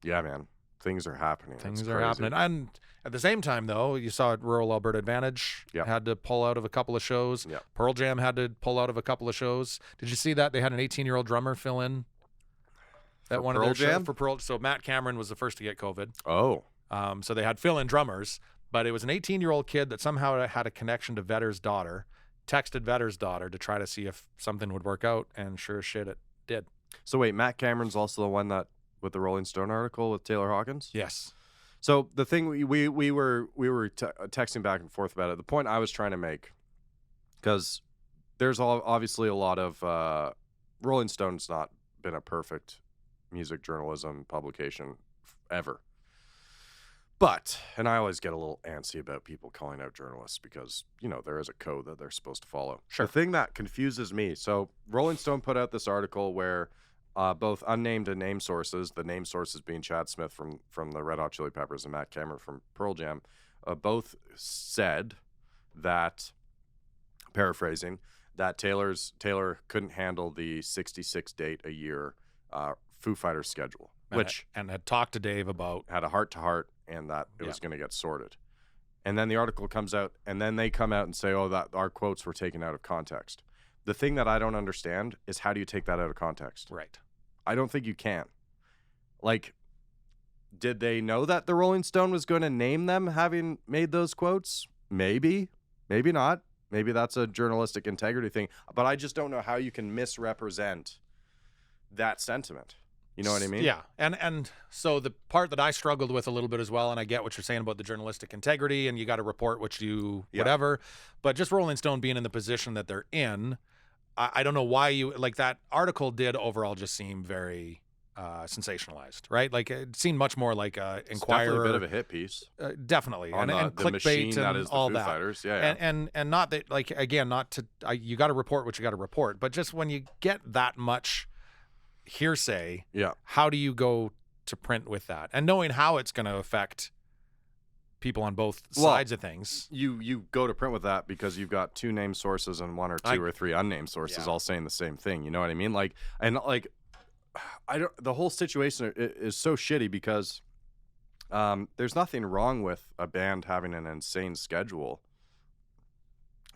Speaker 2: yeah, man, things are happening.
Speaker 1: Things are happening. And at the same time, though, you saw Rural Alberta Advantage had to pull out of a couple of shows.
Speaker 2: Yep.
Speaker 1: Pearl Jam had to pull out of a couple of shows. Did you see that? They had an 18-year-old drummer fill in at one of their shows for Pearl. So Matt Cameron was the first to get COVID.
Speaker 2: Oh.
Speaker 1: So they had fill-in drummers. But it was an 18-year-old kid that somehow had a connection to Vetter's daughter, texted Vetter's daughter to try to see if something would work out, and sure as shit, it did.
Speaker 2: So wait, Matt Cameron's also the one that with the Rolling Stone article with Taylor Hawkins?
Speaker 1: Yes.
Speaker 2: So the thing we were texting back and forth about it. The point I was trying to make, because there's obviously a lot of Rolling Stone's not been a perfect music journalism publication ever. But, and I always get a little antsy about people calling out journalists because, there is a code that they're supposed to follow.
Speaker 1: Sure.
Speaker 2: The thing that confuses me, so Rolling Stone put out this article where both unnamed and named sources, the named sources being Chad Smith from the Red Hot Chili Peppers and Matt Cameron from Pearl Jam, both said that, paraphrasing, that Taylor couldn't handle the 66 date a year Foo Fighters schedule,
Speaker 1: and had talked to Dave about,
Speaker 2: had a heart-to-heart, and that it was going to get sorted. And then the article comes out, and then they come out and say, oh, that our quotes were taken out of context. The thing that I don't understand is, how do you take that out of context?
Speaker 1: Right.
Speaker 2: I don't think you can. Like, did they know that the Rolling Stone was going to name them having made those quotes? Maybe. Maybe not. Maybe that's a journalistic integrity thing. But I just don't know how you can misrepresent that sentiment. You know what I mean?
Speaker 1: Yeah. And so the part that I struggled with a little bit as well, and I get what you're saying about the journalistic integrity, and you got to report what you, whatever, but just Rolling Stone being in the position that they're in, I don't know why you, like, that article did overall just seem very sensationalized, right? Like, it seemed much more like Inquirer.
Speaker 2: It's definitely a bit of a hit piece.
Speaker 1: Definitely.
Speaker 2: On
Speaker 1: and
Speaker 2: the
Speaker 1: clickbait
Speaker 2: machine
Speaker 1: and
Speaker 2: that is the
Speaker 1: all
Speaker 2: Foo
Speaker 1: that.
Speaker 2: Fighters. Yeah.
Speaker 1: And not that, like, again, not to, you got to report what you got to report, but just when you get that much hearsay, how do you go to print with that? And knowing how it's going to affect people on both sides of things.
Speaker 2: You go to print with that because you've got two named sources and one or two or three unnamed sources all saying the same thing. You know what I mean? Like, and like, the whole situation is so shitty because there's nothing wrong with a band having an insane schedule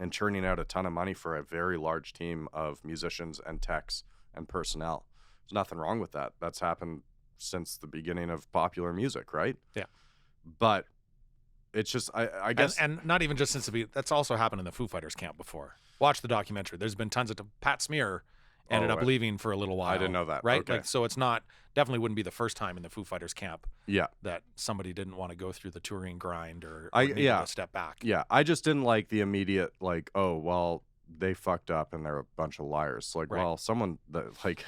Speaker 2: and churning out a ton of money for a very large team of musicians and techs and personnel. There's nothing wrong with that. That's happened since the beginning of popular music, right?
Speaker 1: Yeah.
Speaker 2: But it's just, I guess.
Speaker 1: And not even just since that's also happened in the Foo Fighters camp before. Watch the documentary. There's been tons of, Pat Smear ended up leaving for a little while.
Speaker 2: I didn't know that.
Speaker 1: Right?
Speaker 2: Okay.
Speaker 1: Like, so it's not, definitely wouldn't be the first time in the Foo Fighters camp that somebody didn't want to go through the touring grind or needed to step back.
Speaker 2: Yeah. I just didn't like the immediate, like, oh, well, they fucked up and they're a bunch of liars. Like, well, someone that, like,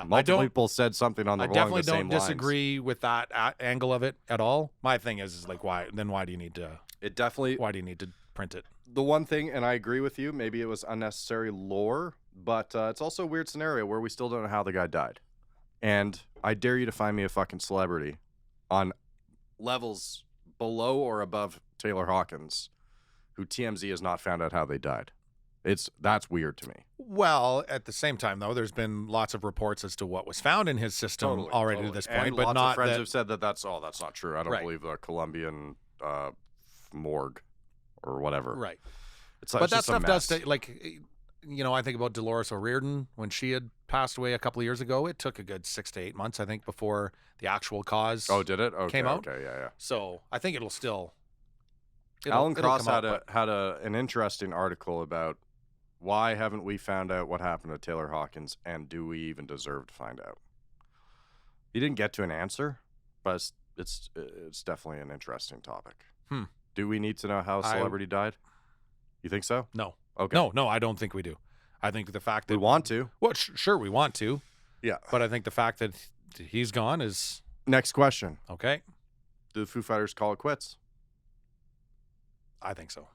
Speaker 2: multiple people said something on the
Speaker 1: I definitely don't disagree with that angle of it at all. My thing is like, why do you need to? Why do you need to print it?
Speaker 2: The one thing, and I agree with you, maybe it was unnecessary lore, but it's also a weird scenario where we still don't know how the guy died. And I dare you to find me a fucking celebrity on levels below or above Taylor Hawkins who TMZ has not found out how they died. That's weird to me.
Speaker 1: Well, at the same time, though, there's been lots of reports as to what was found in his system already to this point.
Speaker 2: And
Speaker 1: but
Speaker 2: lots
Speaker 1: not
Speaker 2: of friends have said that's not true. I don't believe the Colombian morgue or whatever.
Speaker 1: Right.
Speaker 2: But
Speaker 1: that stuff does stay, like, you know, I think about Dolores O'Riordan when she had passed away a couple of years ago. It took a good 6 to 8 months, I think, before the actual cause.
Speaker 2: Oh, did it? Okay,
Speaker 1: came out.
Speaker 2: Okay, yeah.
Speaker 1: So I think it'll still.
Speaker 2: Alan Cross had an interesting article about why haven't we found out what happened to Taylor Hawkins, and do we even deserve to find out? He didn't get to an answer, but it's definitely an interesting topic. Do we need to know how a celebrity died? You think so?
Speaker 1: No.
Speaker 2: Okay.
Speaker 1: No, I don't think we do. I think the fact that
Speaker 2: we want to.
Speaker 1: Well, sure, we want to.
Speaker 2: Yeah.
Speaker 1: But I think the fact that he's gone is.
Speaker 2: Next question.
Speaker 1: Okay.
Speaker 2: Do the Foo Fighters call it quits?
Speaker 1: I think so.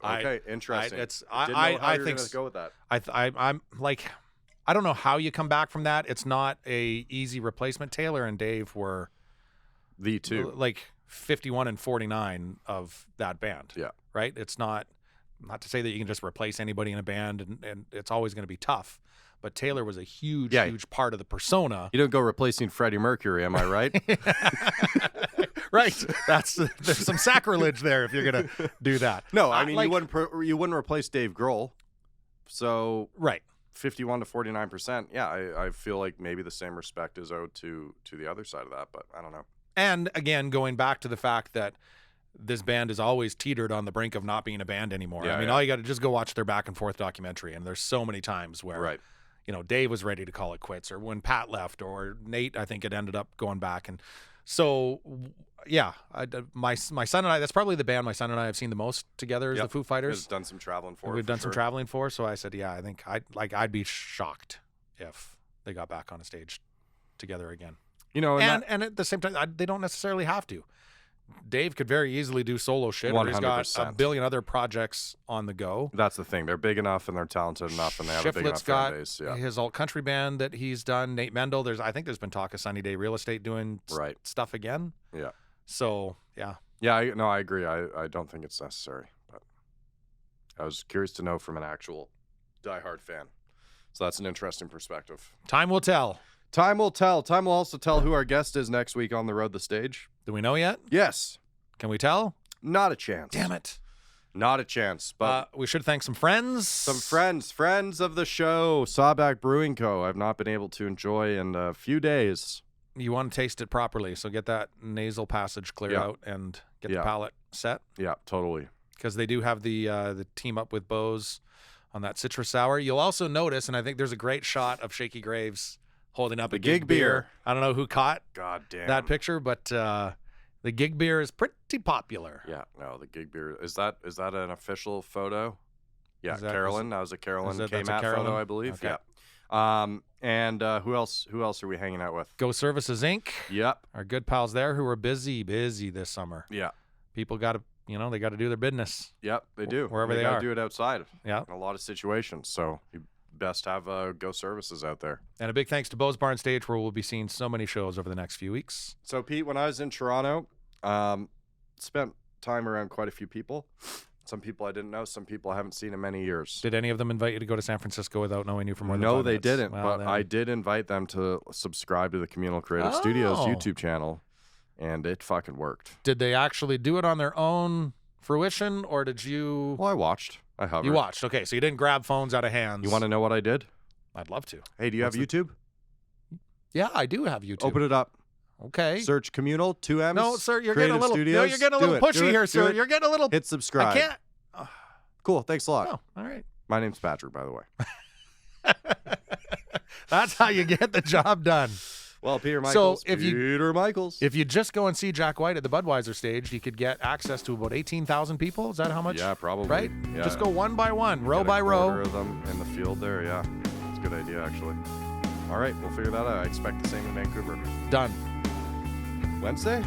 Speaker 2: Okay, interesting.
Speaker 1: I think
Speaker 2: go with that.
Speaker 1: I'm like, I don't know how you come back from that. It's not a easy replacement. Taylor and Dave were
Speaker 2: the two,
Speaker 1: like 51 and 49 of that band.
Speaker 2: Yeah.
Speaker 1: Right. It's not to say that you can just replace anybody in a band, and it's always going to be tough. But Taylor was a huge part of the persona.
Speaker 2: You don't go replacing Freddie Mercury, am I right?
Speaker 1: Right. There's some sacrilege there if you're gonna do that.
Speaker 2: No, I mean, you wouldn't replace Dave Grohl. So 51 to 49%. Yeah, I feel like maybe the same respect is owed to the other side of that, but I don't know.
Speaker 1: And again, going back to the fact that this band is always teetered on the brink of not being a band anymore.
Speaker 2: Yeah,
Speaker 1: I mean, all you got to just go watch their back and forth documentary, and there's so many times where, you know, Dave was ready to call it quits, or when Pat left, or Nate, I think it ended up going back. And so, yeah, my son and I, that's probably the band my son and I have seen the most together is the Foo Fighters.
Speaker 2: We've done some traveling for.
Speaker 1: We've done some traveling for. So I said, yeah, I think I'd be shocked if they got back on a stage together again.
Speaker 2: You know,
Speaker 1: and at the same time, they don't necessarily have to. Dave could very easily do solo shit. Or he's got a
Speaker 2: 100%.
Speaker 1: billion other projects on the go.
Speaker 2: That's the thing. They're big enough and they're talented enough and they have a big enough
Speaker 1: got
Speaker 2: fan base. Yeah.
Speaker 1: his alt country band that he's done. Nate Mendel. I think there's been talk of Sunny Day Real Estate doing stuff again.
Speaker 2: Yeah.
Speaker 1: So, yeah.
Speaker 2: Yeah, I agree. I don't think it's necessary. But I was curious to know from an actual diehard fan. So that's an interesting perspective.
Speaker 1: Time will tell.
Speaker 2: Time will tell. Time will also tell who our guest is next week on the Road the Stage.
Speaker 1: Do we know yet?
Speaker 2: Yes.
Speaker 1: Can we tell?
Speaker 2: Not a chance.
Speaker 1: Damn it.
Speaker 2: Not a chance. But
Speaker 1: we should thank some friends.
Speaker 2: Some friends of the show. Sawback Brewing Co. I've not been able to enjoy in a few days.
Speaker 1: You want to taste it properly, so get that nasal passage cleared out and get the palate set.
Speaker 2: Yeah, totally.
Speaker 1: Because they do have the team up with Bose on that citrus sour. You'll also notice, and I think there's a great shot of Shaky Graves holding up a gig beer. I don't know who caught that picture, but the gig beer is pretty popular.
Speaker 2: Yeah, no, the gig beer is that an official photo? Yeah, Carolyn. That was a Carolyn K-Mat photo, I believe.
Speaker 1: Okay.
Speaker 2: Yeah. And who else are we hanging out with?
Speaker 1: Go Services Inc.
Speaker 2: Yep.
Speaker 1: Our good pals there who are busy this summer.
Speaker 2: Yeah.
Speaker 1: People got to, they got to do their business.
Speaker 2: Yep, they do.
Speaker 1: Wherever they
Speaker 2: gotta
Speaker 1: are.
Speaker 2: do it outside.
Speaker 1: Yeah.
Speaker 2: In a lot of situations. So you best have Go Services out there.
Speaker 1: And a big thanks to Bose Barn Stage, where we'll be seeing so many shows over the next few weeks.
Speaker 2: So Pete, when I was in Toronto, spent time around quite a few people. Some people I didn't know, some people I haven't seen in many years.
Speaker 1: Did any of them invite you to go to San Francisco without knowing you for more than 5
Speaker 2: No,
Speaker 1: minutes?
Speaker 2: they didn't,
Speaker 1: Well,
Speaker 2: but
Speaker 1: then-
Speaker 2: I did invite them to subscribe to the Communal Creative Studios YouTube channel, and it fucking worked.
Speaker 1: Did they actually do it on their own fruition, or did you...
Speaker 2: Well, I watched. I hovered.
Speaker 1: You watched. Okay, so you didn't grab phones out of hands.
Speaker 2: You want to know what I did?
Speaker 1: I'd love to.
Speaker 2: Hey, do you have YouTube?
Speaker 1: Yeah, I do have YouTube.
Speaker 2: Open it up.
Speaker 1: Okay.
Speaker 2: Search Communal, 2 M's.
Speaker 1: No, sir, you're
Speaker 2: Creative
Speaker 1: getting a little...
Speaker 2: Studios.
Speaker 1: No, you're getting a little pushy here, sir. You're getting a little...
Speaker 2: Hit subscribe.
Speaker 1: I can't...
Speaker 2: Cool, thanks a lot.
Speaker 1: Oh, all right.
Speaker 2: My name's Patrick, by the way.
Speaker 1: That's how you get the job done.
Speaker 2: Well, Peter Michaels.
Speaker 1: So
Speaker 2: Peter Michaels.
Speaker 1: If you just go and see Jack White at the Budweiser stage, you could get access to about 18,000 people. Is that how much?
Speaker 2: Yeah, probably.
Speaker 1: Right?
Speaker 2: Yeah.
Speaker 1: Just go one by one, row by
Speaker 2: Get a
Speaker 1: row.
Speaker 2: quarter of them in the field there, yeah. That's a good idea, actually. All right, we'll figure that out. I expect the same in Vancouver.
Speaker 1: Done.
Speaker 2: Wednesday.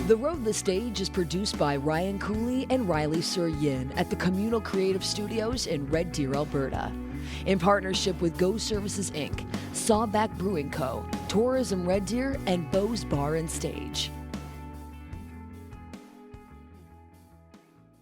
Speaker 3: The Road the Stage is produced by Ryan Kuly and Ryley Surian at the Communal Creative Studios in Red Deer, Alberta. In partnership with Go Services Inc., Sawback Brewing Co., Tourism Red Deer, and Bose Bar and Stage.